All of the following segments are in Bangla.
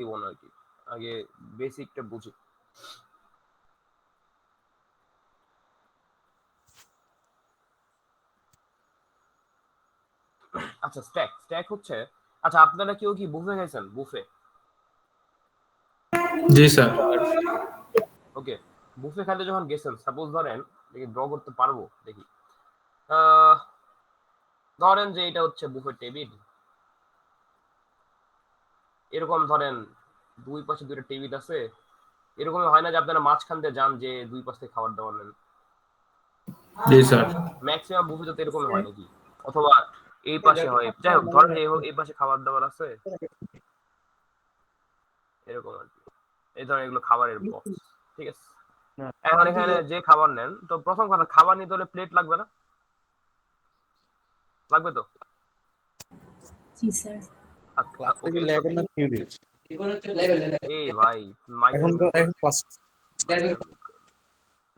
দিব না আর কি, আগে বেসিকটা বুঝি। আচ্ছা স্ট্যাক স্ট্যাক হচ্ছে, আচ্ছা আপনারা কেউ কি বুফে খাইছেন? বুফে? জি স্যার। ওকে, বুফে খাইতে যখন গেছেন, সাপোজ ধরেন দেখি ড্র করতে পারবো, দেখি ধরেন যে এটা হচ্ছে বুফে টেবিল, এরকম ধরেন দুই পাশে দুইটা টেবিল আছে, এরকমই হয় না যে আপনারা মাঝখান দিয়ে যান যে দুই পাশ থেকে খাবার দাবার নেন? জি স্যার। ম্যাক্সিমাম বুফে তো এরকমই হয় নাকি? অথবা এই পাশে হয়, যাই হোক ধরেন এই পাশে খাবার দাবার আছে এরকম আর কি, এই ধরেন এগুলো খাবারের বক্স, ঠিক আছে? এখন এখানে যে খাবার নেন, তো প্রথম কথা খাবার নিতে হলে প্লেট লাগবে না? লাগবে তো? জি স্যার। ওকে এই ভাই মাইক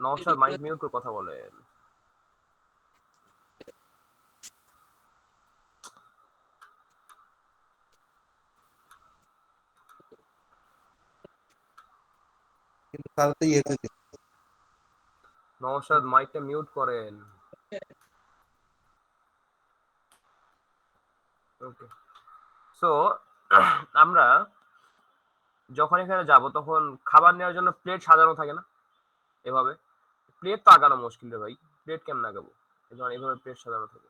নওশাদ মাইক মিউট করে কথা বলেন। নওশাদ মাইকটা মিউট করেন। ওকে, সো আমরা যখন এখানে যাব তখন খাবার নেওয়ার জন্য প্লেট সাজানো থাকে না এভাবে? প্লেট তো আগানো মুশকিল রে ভাই, প্লেট কেমন আগাবো? যখন এভাবে প্লেট সাজানো থাকে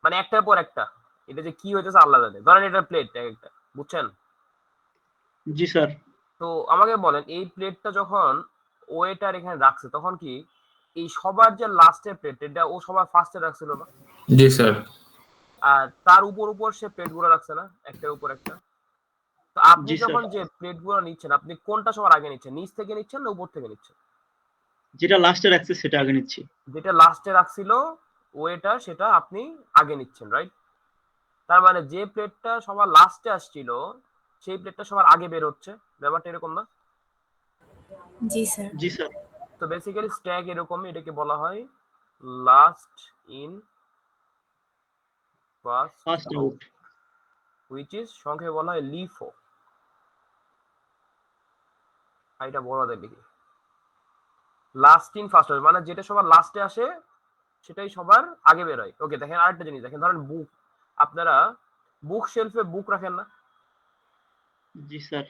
মানে একটার পর একটা, এটা যে কি হইতেছে আল্লাহ জানে। ধরেন এটা প্লেট একটা, বুঝছেন? জি স্যার। তো আমাকে বলেন এই প্লেটটা যখন ওয়েটার এখানে রাখছে তখন কি এই সবার যে লাস্টের প্লেট এটা ও সবার ফার্স্টে রাখছিল না? জি স্যার। আর তার উপর সে প্লেট গুলো রাখছে না একটার উপর একটা? তো আপনি জি স্যার। যখন যে প্লেট গুলো নিচ্ছেন আপনি কোনটা সবার আগে নিচ্ছেন, নিচ থেকে নিচ্ছেন না উপর থেকে নিচ্ছেন? যেটা লাস্টে রাখছে সেটা আগে নিচ্ছি। যেটা লাস্টে রাখছিল ওয়েটার সেটা আপনি আগে নিচ্ছেন, রাইট? তার মানে যে প্লেটটা সবার লাস্টে আসছিল সেই প্লেটটা সবার আগে বের হচ্ছে, ব্যাপারটা এরকম না? জি স্যার। জি স্যার। তো বেসিক্যালি স্ট্যাক এরকমই, এটাকে বলা হয় last in first out, which is সংক্ষেপে বলা হয় লিফো। এটা বড় দেয় দেখি, লাস্ট ইন ফার্স্ট আউট মানে যেটা সবার লাস্টে আসে সেটাই সবার আগে বের হয়। ওকে দেখেন আরেকটা জিনিস দেখেন, ধরেন বুক, আপনারা বুক শেলফে বুক রাখেন না? জি স্যার।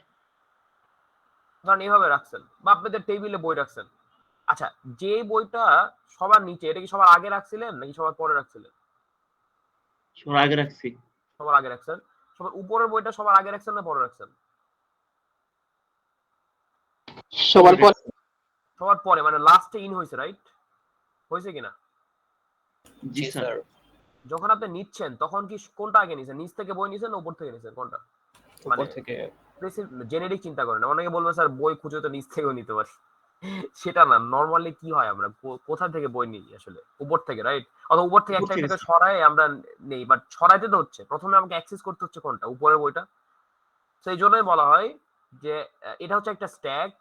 ধরেন এইভাবে রাখছেন বা আপনাদের টেবিলে বই রাখছেন। আচ্ছা যে বইটা সবার নিচে এটা কি সবার আগে রাখছিলেন নাকি সবার পরে রাখছিলেন? সবার আগে রাখছি। সবার আগে রাখছেন। সবার উপরের বইটা সবার আগে রাখছেন না পরে রাখছেন? সবার পর। সবার পরে মানে লাস্টে ইন হয়েছে, রাইট? হয়েছে কিনা? জি স্যার। যখন আপনি নিচ্ছেন তখন কি কোনটা আগে নিছেন, নিচ থেকে বই নিছেন না উপর থেকে নিছেন, কোনটা? মানে উপর থেকে। জেনেরিক চিন্তা করেন, অনেকে বলবে স্যার বই খুঁজে তো নিচ থেকেও নিতে পারি। সেটা না, নরমালি কি হয় আমরা কোথা থেকে বই নিই আসলে? উপর থেকে, রাইট? অথবা উপর থেকে উপর একটা থেকে একটা স্যার। সরায় আমরা নেই, বাট সরাইতে তো হচ্ছে, প্রথমে আমাকে অ্যাক্সেস করতে হচ্ছে কোনটা, উপরের বইটা। তো এই জন্যই বলা হয় যে এটা হচ্ছে একটা স্ট্যাক।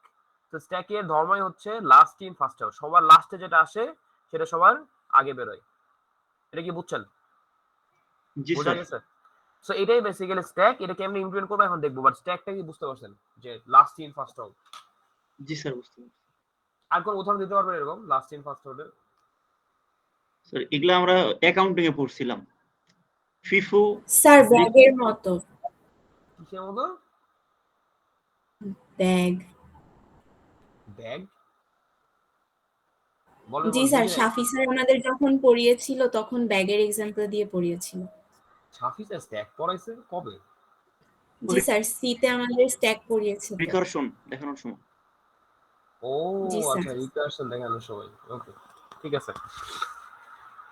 তো স্ট্যাকের ধর্মই হচ্ছে লাস্ট ইন ফার্স্ট আউট, সবার লাস্টে যেটা আসে সেটা সবার আগে বেরোয়। এটা কি বুঝছেন? জি বোঝা স্যার। গেছে? সো এটাই বেসিক্যালি স্ট্যাক। এটা কেমনে ইমপ্লিমেন্ট করবো এখন দেখবো, বাট স্ট্যাকটা কি বুঝতে পারছেন যে last in first out? G sir বুঝতে পারছি। আর কোন উদাহরণ দিতে পারবেন এরকম লাস্ট ইন ফার্স্ট আউটের? স্যার এগুলা আমরা অ্যাকাউন্টিং এ পড়ছিলাম। ফিফো। স্যার ব্যাগের মতো। কিসের মতো? ব্যাগ। ব্যাগ? বলেন জি বলেন, স্যার, বুঝি নাই। শাফি স্যার আমাদের যখন পড়িয়েছিল তখন ব্যাগের এক্সাম্পল দিয়ে পড়িয়েছিল। ছাফিসে স্ট্যাক পড়াইছে কবে? জি স্যার, সিতে আমাদের স্ট্যাক পড়িয়েছিল। রিকারশন দেখানোর সময়। ও জি স্যার। আচ্ছা, রিকারশন দেখানোর সময়। ওকে, ঠিক আছে।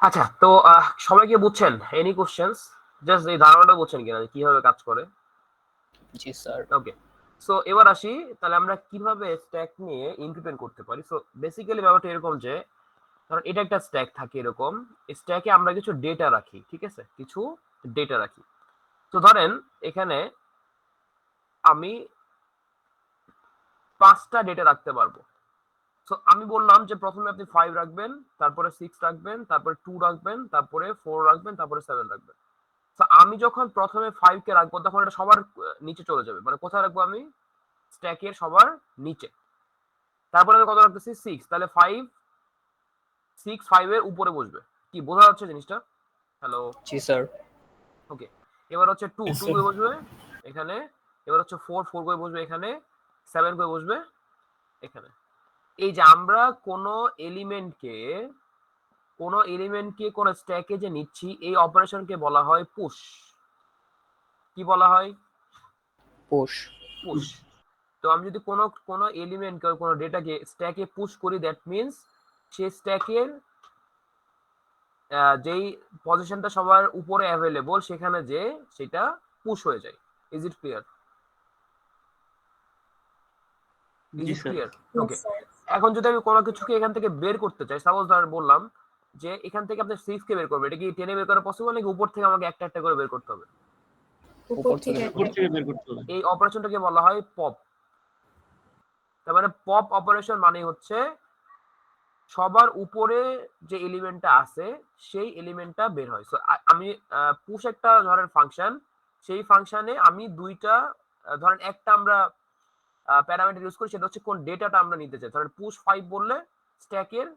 আচ্ছা তো সবাই কি বুঝছেন? Any questions? জাস্ট এই ধারণাটা বুঝছেন কিনা যে কিভাবে কাজ করে? জি স্যার। ওকে, সো এবার আসি তাহলে আমরা কিভাবে স্ট্যাক নিয়ে ইমপ্লিমেন্ট করতে পারি। সো বেসিক্যালি ব্যাপারটা এরকম যে কারণ এটা একটা স্ট্যাক থাকে এরকম, স্ট্যাকে আমরা কিছু ডেটা রাখি, ঠিক আছে? কিছু ডেটা রাখি। তো ধরেন এখানে আমি 5টা ডেটা রাখতে পারবো। সো আমি বললাম যে প্রথমে আপনি 5 রাখবেন, তারপরে 6 রাখবেন, তারপরে 2 রাখবেন, তারপরে 4 রাখবেন, তারপরে 7 রাখবেন। তো আমি যখন প্রথমে 5 কে রাখবো তখন এটা সবার নিচে চলে যাবে, মানে কোথায় রাখবো আমি, স্ট্যাকের সবার নিচে। তারপরে আমি কত রাখতেছি 6, তাহলে 5 এর উপরে বসবে। কি বোঝা যাচ্ছে জিনিসটা? হ্যালো, জি স্যার। ওকে। এবার হচ্ছে 2 Yes, 2 sir. করে বসবে এখানে। এবার হচ্ছে 4 4 করে বসবে এখানে। 7 করে বসবে এখানে। এই যে আমরা কোন এলিমেন্টকে কোন স্ট্যাকে যে নিচ্ছি, এই অপারেশনকে বলা হয় পুশ। কি বলা হয়? পুশ। পুশ। তো আমি যদি কোন এলিমেন্টকে কোন ডেটাকে স্ট্যাকে পুশ করি, দ্যাট মিন্স সেই স্ট্যাকের যেই পজিশনটা সবার উপরে অ্যাভেলেবল সেখানে যে সেটা পুশ হয়ে যায়। Is it clear? Is G it sir. Clear? Yes, okay. sir. এখন যদি আমি কোনো কিছুকে এখান থেকে বের করতে চাই, সাপোজ ধর বললাম যে এখান থেকে আপনি 6 কে বের করবেন, এটা কি 10 এ বের করা পসিবল নাকি উপর থেকে আমাকে একটা একটা করে বের করতে হবে? উপর থেকে উপর থেকে বের করতে হবে। এই অপারেশনটাকে বলা হয় পপ। তার মানে পপ অপারেশন মানে হচ্ছে সবার উপরে যে এলিমেন্টটা আছে সেই এলিমেন্টটা বের হয়। সো আমি পুশ একটা ধরেন ফাংশন, সেই ফাংশনে আমি দুইটা ধরেন একটা আমরা প্যারামিটার ইউজ করি, সেটা হচ্ছে কোন ডেটাটা আমরা নিতে চাই। ধরেন পুশ 5 বললে স্ট্যাকের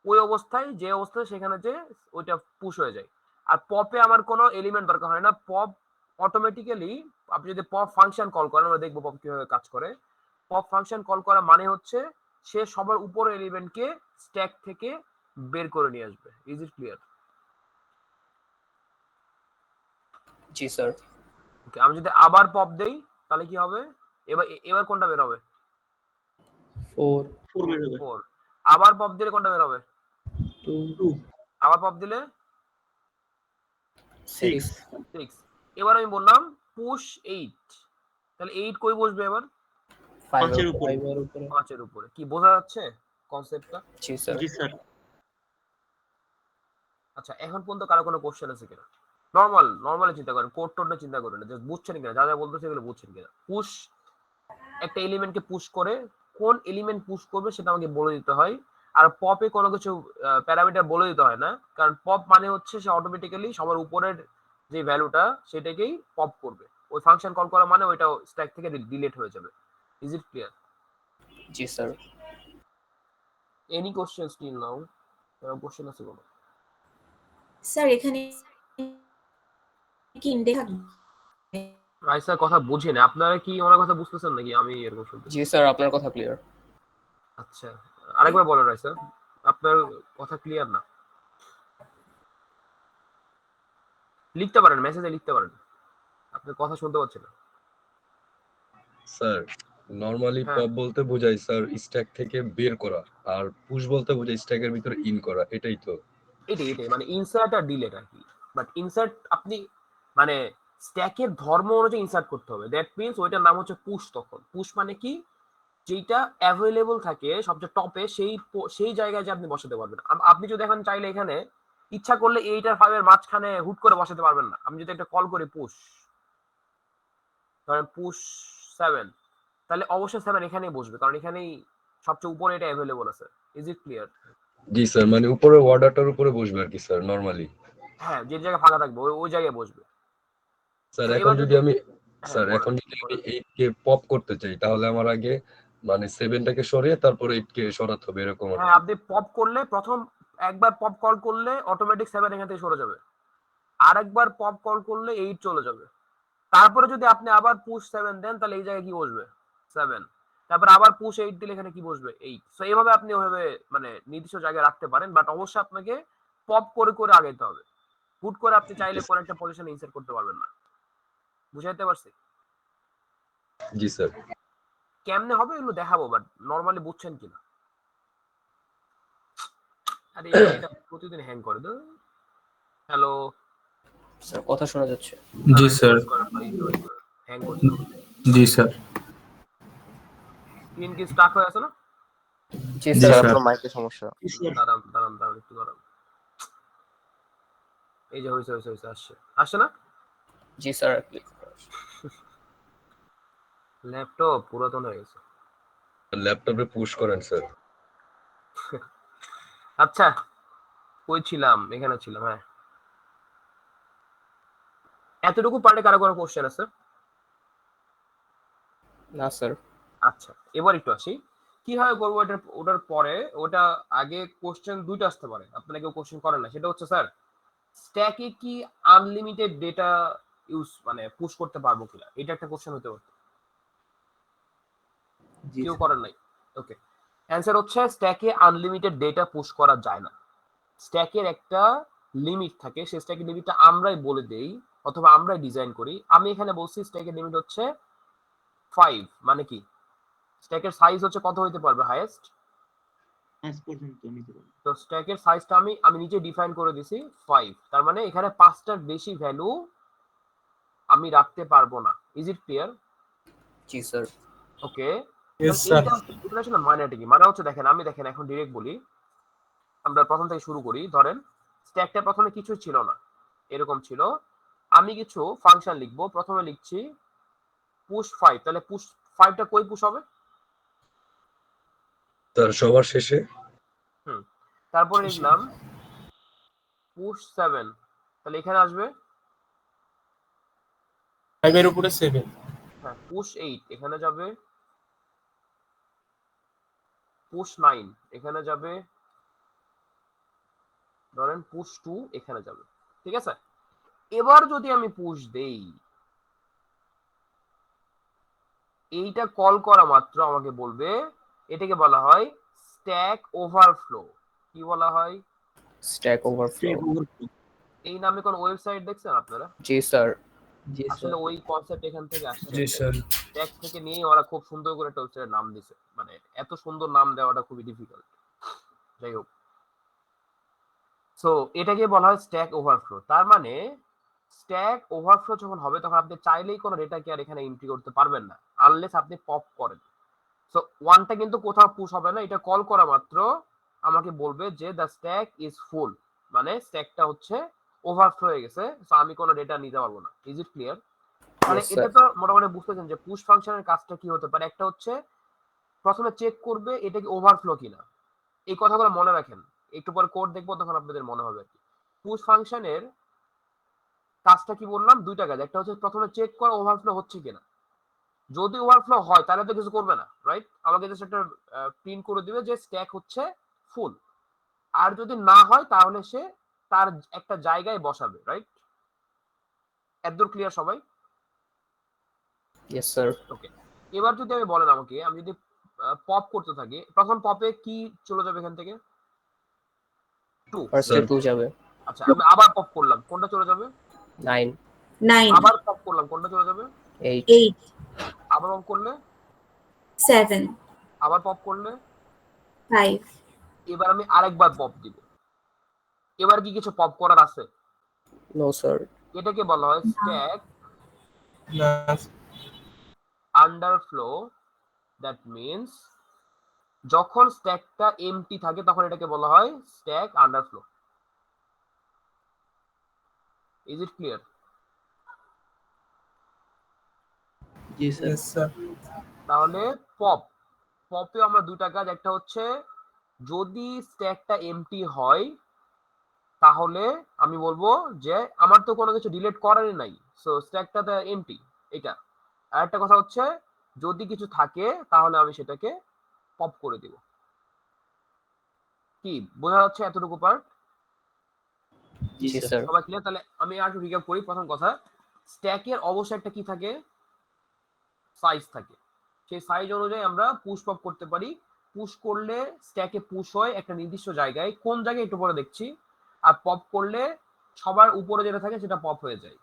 ওই অবস্থায় যে অবস্থায় সেখানে যে ওইটা পুশ হয়ে যায়। আর পপে আমার কোনো এলিমেন্ট দরকার হয় না, পপ অটোমেটিক্যালি আপনি যদি পপ ফাংশন কল করেন, আমরা দেখবো পপ কিভাবে কাজ করে। পপ ফাংশন কল করা মানে হচ্ছে সে সবার উপরের এলিমেন্টকে স্ট্যাক থেকে বের করে নিয়ে আসবে। Is it clear? জি স্যার। ওকে, আমি যদি আবার পপ দেই তাহলে কি হবে? এবার কোনটা বের হবে? 4 4 বের হবে। 4। আবার পপ দিলে কোনটা বের হবে? 2 2 আবার পপ দিলে 6 6। এবার আমি বললাম পুশ 8, তাহলে 8 কই বসবে এবার? 5 5 এর এর উপরে। উপরে। 5 এর উপরে। কি বোঝা যাচ্ছে কনসেপ্টটা? জি স্যার। জি স্যার। আচ্ছা, এখন পর্যন্ত কারো কোনো কোশ্চেন আছে কিনা? নরমালি চিন্তা করেন, কোড টোড চিন্তা করেন না, জাস্ট বুঝছেন কিনা, যা যা বলতেছে এগুলো বুঝছেন কিনা। পুশ একটা এলিমেন্টকে পুশ করে, কোন এলিমেন্ট পুশ করবে সেটা আমাকে বলে দিতে হয়। আর পপে কোনো কিছু প্যারামিটার বলে দিতে হয় না, কারণ পপ মানে হচ্ছে সে অটোমেটিক্যালি সবার উপরের যে ভ্যালুটা সেটাকেই পপ করবে। ওই ফাংশন কল করা মানে ওইটা স্ট্যাক থেকে ডিলিট হয়ে যাবে। Is it clear? জি sir. Any question still now? Question আছে কোনো? স্যার এখানে কি ইন্ডেক্স থাকবে? রাইসার কথা বুঝি না, আপনারা কি ওনার কথা বুঝতেছেন নাকি আমি এরকম শুনতেছি? জি স্যার, আপনার কথা ক্লিয়ার। আচ্ছা, আরেকবার বলেন রাইসার, আপনার কথা ক্লিয়ার না। লিখতে পারেন, মেসেজে লিখতে পারেন, আপনার কথা শুনতে পাচ্ছি না। স্যার নরমালি হ্যাঁ, পপ বলতে বোঝায় স্যার স্ট্যাক থেকে বের করা, আর পুশ বলতে বোঝায় স্ট্যাকের ভিতরে ইন করা, এটাই তো? এটাই মানে ইনসার্ট আর ডিলেট আর কি। বাট ইনসার্ট আপনি মানে স্ট্যাকের ধর্ম অনুযায়ী ইনসার্ট করতে হবে, দ্যাট মিন্স ওইটার নাম হচ্ছে পুশ। তখন পুশ মানে কি, যেটা অ্যাভেলেবল থাকে সবচেয়ে টপে সেই জায়গায় যে আপনি বসাতে পারবেন। আপনি যদি এখন চাইলে এখানে ইচ্ছা করলে 8 আর 5 এর মাঝখানে হুট করে বসাতে পারবেন না। আমি যদি একটা কল করি পুশ, ধরেন পুশ 7, তাহলে অবশ্যই 7 এখানেই বসবে, কারণ এখানেই সবচেয়ে উপরে এটা অ্যাভেলেবল আছে। Is it clear? জি স্যার, মানে উপরে অর্ডারটার উপরে বসবে আর কি স্যার নরমালি। হ্যাঁ, যে জায়গায় ফাঁকা থাকবে ওই জায়গায় বসবে। স্যার তো এখন এবার যদি যদি আমি হ্যাঁ স্যার বলেন এখন যদি আমি বলেন। 8 কে পপ করতে চাই, তাহলে আমার আগে মানে 7টাকে সরিয়ে তারপর 8 কে সরাতে হবে এরকম আর হ্যাঁ, কি? আপনি পপ করলে প্রথম একবার পপ কল করলে অটোমেটিক 7 এখান থেকে সরে যাবে। আর একবার পপ কল করলে 8 চলে যাবে। তারপরে যদি আপনি আবার পুশ 7 দেন তাহলে এই জায়গায় কি বসবে? 7। তারপর আবার পুশ 8 দিলে এখানে কি বসবে? 8। সো এইভাবে আপনি ওইভাবে মানে নির্দিষ্ট জায়গায় রাখতে পারেন, বাট অবশ্যই আপনাকে পপ করে করে আগাইতে হবে। হুট করে আপনি চাইলে কোন একটা পজিশনে ইনসার্ট করতে পারবেন না। বুঝাইতে পারছি? জি স্যার। কেমনে হবে এগুলো দেখাবো, বাট নরমালি বুঝছেন কিনা? আরে এটা প্রতিদিন হ্যাং করে তো। হ্যালো, স্যার কথা শোনা যাচ্ছে। জি স্যার। হ্যাং করছে আবার। জি স্যার। স্ক্রিন কি স্টাক হয়ে আছে না? জি জি স্যার। স্যার। আপনার মাইকের সমস্যা। জি স্যার। দাঁড়ান একটু দাঁড়ান। এই যে হয়েছে আসছে না? জি স্যার। ল্যাপটপ পুরাতন হয়ে গেছে। ল্যাপটপে পুশ করেন স্যার। আচ্ছা, কই ছিলাম? এখানে ছিলাম, হ্যাঁ। এতটুকু পার্টে কারো কোনো কোশ্চেন আছে? না স্যার। আচ্ছা, এবার একটু আসি কিভাবে করবো এটা। ওটার পরে ওটা আগে কোশ্চেন দুইটা আসতে পারে, আপনারা কেউ কোশ্চেন করেন না, সেটা হচ্ছে স্যার স্ট্যাকে কি আনলিমিটেড ডেটা ইউজ মানে পুশ করতে পারবো কিনা, এটা একটা কোশ্চেন হতে পারে। জি কেউ স্যার। করেন নাই? ওকে, অ্যান্সার হচ্ছে স্ট্যাকে আনলিমিটেড ডেটা পুশ করা যায় না। স্ট্যাকের একটা লিমিট থাকে, সেই স্ট্যাকের লিমিটটা আমরাই বলে দেই অথবা আমরাই ডিজাইন করি। আমি এখানে বলছি স্ট্যাকের লিমিট হচ্ছে 5, মানে কি স্ট্যাকের সাইজ হচ্ছে কত হইতে পারবে হাইয়েস্ট? 5 পর্যন্ত নিতে পারবো। তো স্ট্যাকের সাইজটা আমি নিজে ডিফাইন করে দিছি 5, তার মানে এখানে 5টার বেশি ভ্যালু আমি রাখতে পারবো না। Is it clear? জি স্যার। ওকে, Yes, sir. এটা আসলে মানেটা কি? মানে হচ্ছে দেখেন, আমি দেখেন এখন ডিরেক্ট বলি, আমরা প্রথম থেকে শুরু করি। ধরেন স্ট্যাকটা প্রথমে কিছু ছিল না, এরকম ছিল। আমি কিছু ফাংশন লিখবো, প্রথমে লিখছি পুশ 5, তাহলে পুশ 5টা কই পুশ হবে? তার সবার শেষে। তারপরে লিখলাম পুশ 7, তাহলে এখানে আসবে। 5 এর উপরে 7। হ্যাঁ, পুশ 8 এখানে যাবে, পুশ 9 এখানে যাবে, ধরেন পুশ 2 এখানে যাবে। ঠিক আছে, এবার যদি আমি পুশ দেই, এইটা কল করা মাত্র আমাকে বলবে, এটাকে বলা হয় স্ট্যাক ওভারফ্লো। কি বলা হয়? Stack overflow. এই নামে কোন ওয়েবসাইট দেখছেন আপনারা? জি স্যার। জি আসলে স্যার। ওই কনসেপ্ট এখান থেকে আসছে। জি স্যার। স্ট্যাক থেকে নিয়ে ওরা খুব সুন্দর করে একটা ওয়েবসাইটের নাম দিছে, মানে এত সুন্দর নাম দেওয়াটা খুবই ডিফিকাল্ট। যাই হোক, সো এটাকে বলা হয় স্ট্যাক ওভারফ্লো। তার মানে স্ট্যাক ওভারফ্লো যখন হবে তখন আপনি চাইলেই কোনো ডেটাকে আর এখানে এন্ট্রি করতে পারবেন না, আনলেস আপনি পপ করেন। সো ওয়ানটা কিন্তু কোথাও পুশ হবে না, এটা কল করা মাত্র আমাকে বলবে যে দ্য স্ট্যাক ইজ ফুল, মানে স্ট্যাকটা হচ্ছে ওভারফ্লো হয়ে গেছে, সো আমি কোনো ডেটা নিতে পারবো না। Is it clear? তাহলে Yes, এটা sir. তো মোটামুটি বুঝতেছেন যে পুশ ফাংশনের কাজটা কি হতে পারে। একটা হচ্ছে প্রথমে চেক করবে এটা কি ওভারফ্লো কিনা। এই কথাগুলো মনে রাখেন, একটু পরে কোড দেখবো তখন আপনাদের মনে হবে আর কি। পুশ ফাংশনের কাজটা কি বললাম, দুইটা কাজ। একটা হচ্ছে প্রথমে চেক করা ওভারফ্লো হচ্ছে কিনা, যদি ওভারফ্লো হয় তাহলে তো কিছু করবে না, রাইট? আমাকে জাস্ট একটা প্রিন্ট করে দিবে যে স্ট্যাক হচ্ছে ফুল। আর যদি না হয় তাহলে সে তার একটা জায়গায় বসাবে, রাইট? এতদূর ক্লিয়ার সবাই? Yes, sir. ওকে, এবার যদি আমি বলেন আমাকে, আমি যদি পপ করতে থাকি, প্রথম পপে কি চলে যাবে এখান থেকে? 2। ফার্স্টে Sir. 2 যাবে। আচ্ছা, আমি আবার পপ করলাম, কোনটা চলে যাবে? 9, 9, আবার পপ করলাম, কোনটা চলে যাবে? 8, 8, আবার পপ করলে, 7, আবার পপ করলে, 5. এবার আমি আরেকবার পপ দিব। এবার কি কিছু পপ করার আছে? no sir. এটাকে বলা হয় স্ট্যাক না আন্ডারফ্লো। দ্যাট মিনস যখন স্ট্যাকটা এমটি থাকে তখন এটাকে বলা হয় stack underflow. Is it clear? জি স্যার। yes sir. তাহলে পপে আমরা দুইটা কাজ, একটা হচ্ছে যদি স্ট্যাকটা এমটি হয় তাহলে আমি বলবো যে আমার তো কোনো কিছু ডিলিট করারই নাই, সো স্ট্যাকটা তো এমটি। এটা আর একটা কথা হচ্ছে যদি কিছু থাকে তাহলে আমি সেটাকে পপ করে দিব। কি বোঝা যাচ্ছে এতটুকু পার্ট? জি জি স্যার। স্যার। সবাই ক্লিয়ার? তাহলে আমি আর একটু রিক্যাপ করি। প্রথম কথা, স্ট্যাকের অবশ্যই একটা কি থাকে, সাইজ থাকে। সেই সাইজ অনুযায়ী আমরা পুশ পপ করতে পারি। পুশ করলে স্ট্যাকে পুশ হয় একটা নির্দিষ্ট জায়গায়, কোন জায়গায় একটু পরে দেখছি। আর পপ করলে সবার উপরে যেটা থাকে সেটা পপ হয়ে যায়।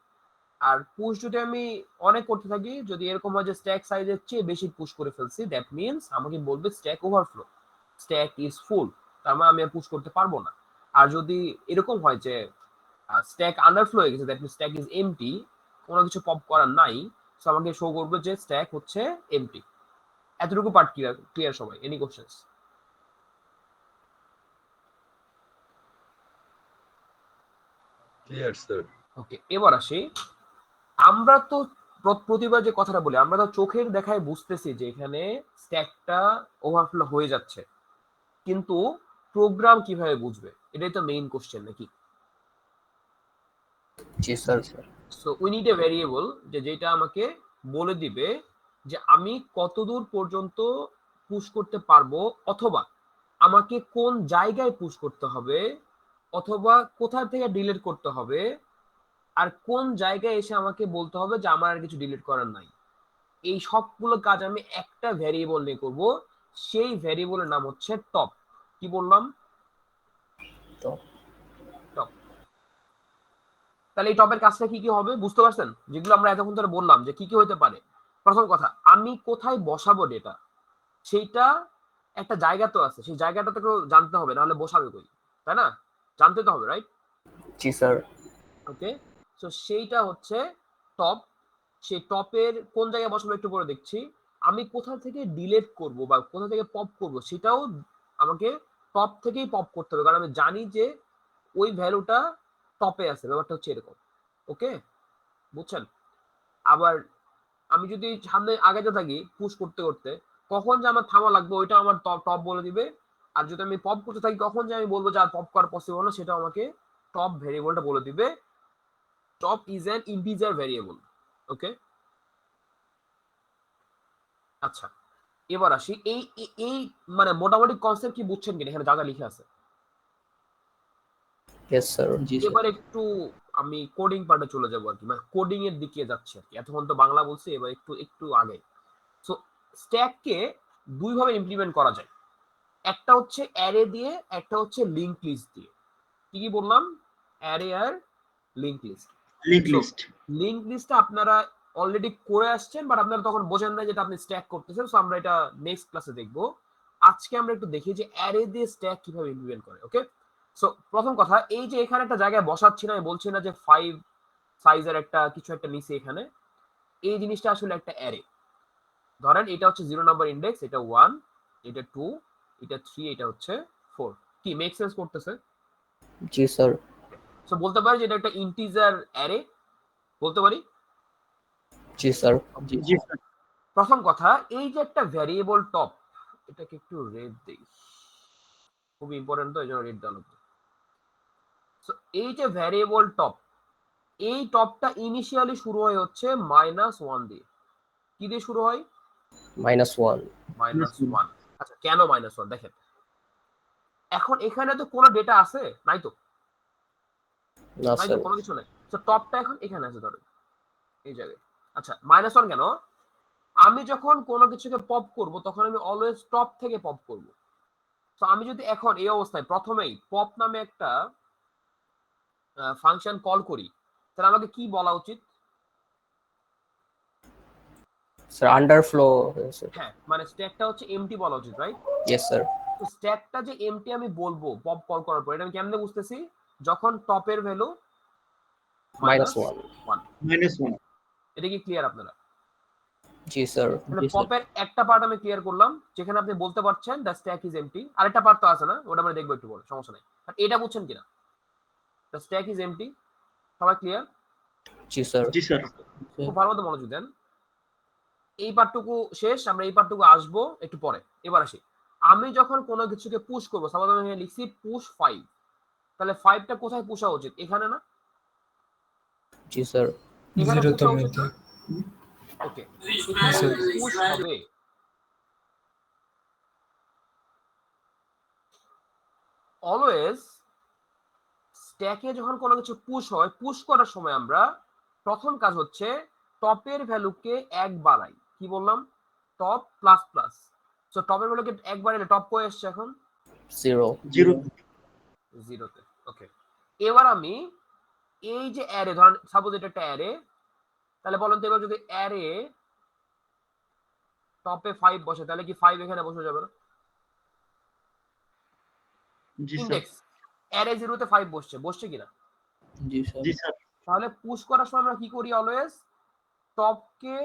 আর পুশ যদি আমি অনেক করতে থাকি, যদি এরকম হয় যে স্ট্যাক সাইজের চেয়ে বেশি পুশ করে ফেলছি, দ্যাট মিনস আমাকে বলবে stack overflow, stack is full, তার মানে আমি আর পুশ করতে পারবো না। আর যদি এরকম হয় যে স্ট্যাক আন্ডারফ্লো হয়ে গেছে, that means stack is empty, কোনো কিছু পপ করার নাই, সো আমাকে শো করবে যে স্ট্যাক হচ্ছে এমটি। এতটুকু পার্ট ক্লিয়ার সবাই? Any questions? Clear, sir. ওকে, এবার আসি। আমরা তো প্রতিবার যে কথাটা বলি, আমরা তো চোখের দেখায় বুঝতেছি যে এখানে স্ট্যাকটা ওভারফ্লো হয়ে যাচ্ছে, কিন্তু প্রোগ্রাম কিভাবে বুঝবে? এটাই তো মেইন কোশ্চেন নাকি? জি sir. So we need a variable যেটা আমাকে বলে দিবে যে আমি কতদূর পর্যন্ত পুশ করতে পারবো, অথবা আমাকে কোন জায়গায় পুশ করতে হবে, অথবা কোথা থেকে ডিলিট করতে হবে, আর কোন জায়গায় এসে আমাকে বলতে হবে যে আমার আর কিছু ডিলিট করার নাই। এই সবগুলো কাজ আমি একটা ভ্যারিয়েবল নিয়ে করব, সেই ভ্যারিয়েবলের নাম হচ্ছে টপ। কি বললাম? Top. টপ। তাহলে এই টপের কাজটা কি কি হবে বুঝতে পারছেন? যেগুলো আমরা এতক্ষণ ধরে বললাম যে কি কি হতে পারে। প্রথম কথা, আমি কোথায় বসাবো ডেটা, সেইটা একটা জায়গা তো আছে, সেই জায়গাটা তো জানতে হবে, নাহলে বসাবে কই, তাই না? জানতে তো হবে, রাইট? জি স্যার। ওকে, সো সেইটা হচ্ছে টপ। সেই টপের কোন জায়গায় বসাবো একটু পরে দেখছি। আমি কোথা থেকে ডিলিট করব বা কোথা থেকে পপ করব সেটাও আমাকে টপ থেকেই পপ করতে হবে, কারণ আমি জানি যে ওই ভ্যালুটা টপে আছে। ব্যাপারটা হচ্ছে এরকম। ওকে, বুঝছেন? আবার আমি যদি সামনে আগাতে থাকি পুশ করতে করতে, কখন যে আমার থামা লাগবে ওইটা আমার টপ বলে দিবে। আর যদি আমি পপ করতে থাকি, কখন যে আমি বলবো যে আর পপ করা পসিবল না, সেটা আমাকে টপ ভেরিয়েবলটা বলে দিবে। Top is an integer variable. Okay, আচ্ছা এবার আসি এই এই মানে মোটামুটি কনসেপ্ট কি বুঝছেন কিনা এখানে যা যা লিখে আছে? Yes sir. জি স্যার। এবার একটু আমি কোডিং পার্টে চলে যাবো আর কি, মানে কোডিং এর দিকে যাচ্ছি আর কি। এতক্ষণ তো বাংলা বলছি, এবার একটু একটু আগে। সো স্ট্যাককে দুই ভাবে ইমপ্লিমেন্ট করা যায়, একটা হচ্ছে অ্যারে দিয়ে, একটা হচ্ছে লিংক লিস্ট দিয়ে। কি কি বললাম? অ্যারে আর link list. Link list. Link লিস্টটা আপনারা অলরেডি করে আসছেন, বাট আপনারা তখন বোঝেন না যেটা আপনি স্ট্যাক করতেছেন। সো আমরা এটা নেক্সট ক্লাসে দেখবো। আজকে আমরা একটু দেখি যে অ্যারে দিয়ে স্ট্যাক কিভাবে ইমপ্লিমেন্ট করে। ওকে, সো প্রথম কথা, এই যে এখানে একটা জায়গায় বসাচ্ছি না, আমি বলছি না যে 5 সাইজের একটা কিছু একটা নিচে, এখানে এই জিনিসটা আসলে একটা অ্যারে। ধরেন এটা হচ্ছে 0 নাম্বার ইন্ডেক্স, এটা 1, এটা 2, এটা 3, এটা হচ্ছে 4। কি মেক সেন্স করতেছে? জি স্যার। সো বলতে পারি যে এটা একটা ইন্টিজার অ্যারে, বলতে পারি। জি স্যার। জি স্যার। প্রথম কথা, এই যে একটা ভ্যারিয়েবল টপ, এটাকে একটু রেড দেই, খুব ইম্পর্টেন্ট তো, এই জন্য রেড দেওয়া লাগবে। সো এই যে ভ্যারিয়েবল টপ, এই টপটা ইনিশিয়ালি শুরু হয় হচ্ছে -1 দিয়ে। কি দিয়ে শুরু হয়? -1. -1। আচ্ছা, কেন -1? দেখেন, এখন এখানে তো কোনো ডেটা আছে নাই, তো না নাই তো, স্যার। কোনো কিছু নাই। তো টপটা এখন এখানে আছে, ধরেন এই জায়গায়। আচ্ছা, -1 কেন? আমি যখন কোনো কিছুকে পপ করব, তখন আমি অলওয়েজ টপ থেকে পপ করব। তো আমি যদি এখন এই অবস্থায় প্রথমেই পপ নামে একটা ফাংশন কল করি, তাহলে আমাকে কি বলা উচিত? স্যার আন্ডারফ্লো হয়েছে। হ্যাঁ, মানে স্ট্যাকটা হচ্ছে এমটি বলা উচিত, রাইট? Yes sir. তো স্ট্যাকটা যে এমটি আমি বলবো পপ কল করার পর, এটা আমি কেমনে বুঝতেছি? যখন টপের ভ্যালু -1. -1। -1। এটা কি ক্লিয়ার আপনারা? জি স্যার। তাহলে জি স্যার। পপের একটা পার্ট আমি ক্লিয়ার করলাম, যেখানে আপনি বলতে পারছেন দ্য স্ট্যাক ইজ এমটি। আরেকটা পার্ট তো আছে না, ওটা আমরা দেখবো একটু পরে, সমস্যা নাই। আর এটা বুঝছেন কিনা, দ্য স্ট্যাক ইজ এমটি? সবাই ক্লিয়ার? জি স্যার। জি স্যার। খুব ভালো মতো মনোযোগ দেন। এই পার্টটুকু শেষ, আমরা এই পার্টটুকু আসবো একটু পরে। এবার আসি, আমি যখন কোনো কিছুকে পুশ করবো, সাপোজ আমি এখানে লিখছি পুশ 5, তাহলে 5টা কোথায় পুশ হওয়া উচিত? এখানে না? জি স্যার। এখানে পুশ জিরোতম হওয়া উচিত এটা। না? ওকে, এখানে পুশ হবে। অলওয়েজ স্ট্যাকে যখন কোনো কিছু পুশ হয়, পুশ করার সময় আমরা প্রথম কাজ হচ্ছে টপের ভ্যালুকে 1 বাড়াই। কি বললাম? Top plus plus. সো টপের ভ্যালুকে 1 বাড়াইলে টপ কই আসছে এখন? 0. 0। 0-তে। ওকে, এবার আমি এই যে অ্যারে, ধরেন সাপোজ এটা একটা অ্যারে, তাহলে বলেন তো এবার যদি অ্যারে টপে 5 বসে, তাহলে কি 5 এখানে বসে যাবে না? জি স্যার। ইন্ডেক্স অ্যারে 0-তে 5 বসছে কিনা? জি স্যার। জি স্যার। তাহলে পুশ করার সময় আমরা কি করি? অলওয়েজ টপকে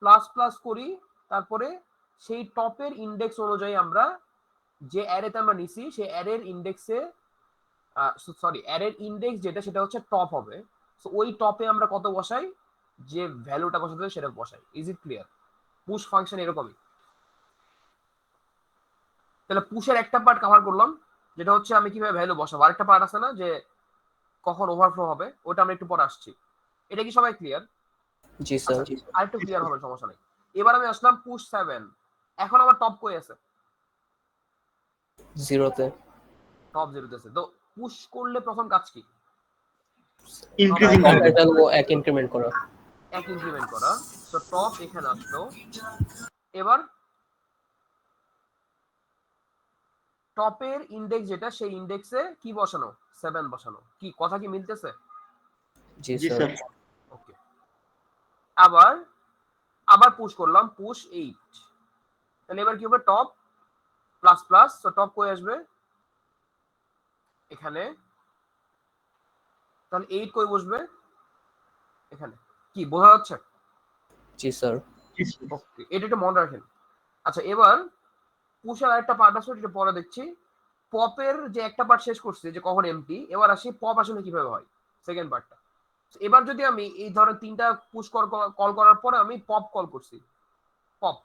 প্লাস প্লাস করি, তারপরে সেই টপের ইন্ডেক্স অনুযায়ী আমরা যে অ্যারেতে আমরা নিছি, সেই অ্যারের ইন্ডেক্সে সরি অ্যারের ইন্ডেক্স যেটা, সেটা হচ্ছে টপ হবে। সো ওই টপে আমরা কত বসাই, যে ভ্যালুটা বসাতে হবে সেটা বসাই। Is it clear? Push function এরকমই। তাহলে পুশের একটা পার্ট কভার করলাম, যেটা হচ্ছে আমি কিভাবে ভ্যালু বসাবো। আরেকটা পার্ট আছে না, যে কখন ওভারফ্লো হবে, ওটা আমরা একটু পরে আসছি। এটা কি সবাই ক্লিয়ার? জি স্যার। আরেকটু ক্লিয়ার হবে, সমস্যা নেই। এবার আমি আসলাম পুশ 7, এখন আমার টপ কই আছে? 0-তে। টপ 0 তে আছে। তো পুশ করলে প্রথম কাজ কি? ইনক্রিজিং টপের ভ্যালু। ভ্যালু 1 ইনক্রিমেন্ট করা। এক ইনক্রিমেন্ট করা। সো টপ এখানে আসলো। এবার টপের ইনডেক্স যেটা, সেই ইনডেক্সে কি বসানো? 7 বসানো। কি কথা কি মিলতেছে? জি জি স্যার। স্যার। ওকে। আবার পুশ করলাম, পুশ 8। তাহলে এবার কি হবে? Top plus plus, so top কই আসবে? এখানে। তাহলে 8 কই বসবে? এখানে। কি বোঝা যাচ্ছে? জি স্যার। জি স্যার। ওকে, এটা একটু মনে রাখেন। আচ্ছা, এবার পুশের আরেকটা পার্ট আছে, এটা পরে দেখছি। পপের যে একটা পার্ট শেষ করছি, যে কখন এমটি, এবার আসি পপ আসলে কিভাবে হয়, সেকেন্ড পার্টটা। এবার যদি আমি এই ধরনের 3টা পুশ কল করার পরে আমি পপ কল করছি, পপ,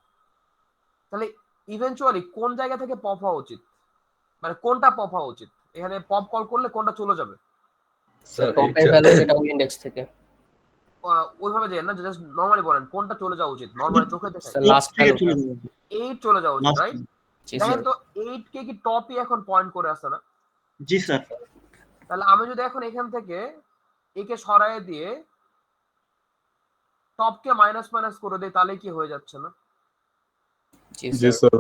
তাহলে ইভেনচুয়ালি কোন জায়গা থেকে পপ হওয়া উচিত, মানে কোনটা পপ হওয়া উচিত? এখানে পপ কল করলে কোনটা চলে যাবে? স্যার টপের ভ্যালু যেটা ওই ইন্ডেক্স থেকে। ওইভাবে যে না, জাস্ট নরমালি বলেন কোনটা চলে যাওয়া উচিত, নরমালি চোখে দেখে। স্যার 8 লাস্ট থেকে ভ্যালুটা। চলে যাবে। 8 চলে যাওয়া উচিত, লাস্ট। রাইট? জি দেখেন স্যার। তো 8 কে কি টপই এখন পয়েন্ট করে আসছে না? জি স্যার। তাহলে আমি যদি এখন এখান থেকে একে সরায় দিয়ে টপকে মাইনাস মাইনাস করে দেই, তাহলে কি হয়ে যাচ্ছে না? জি জি স্যার। স্যার।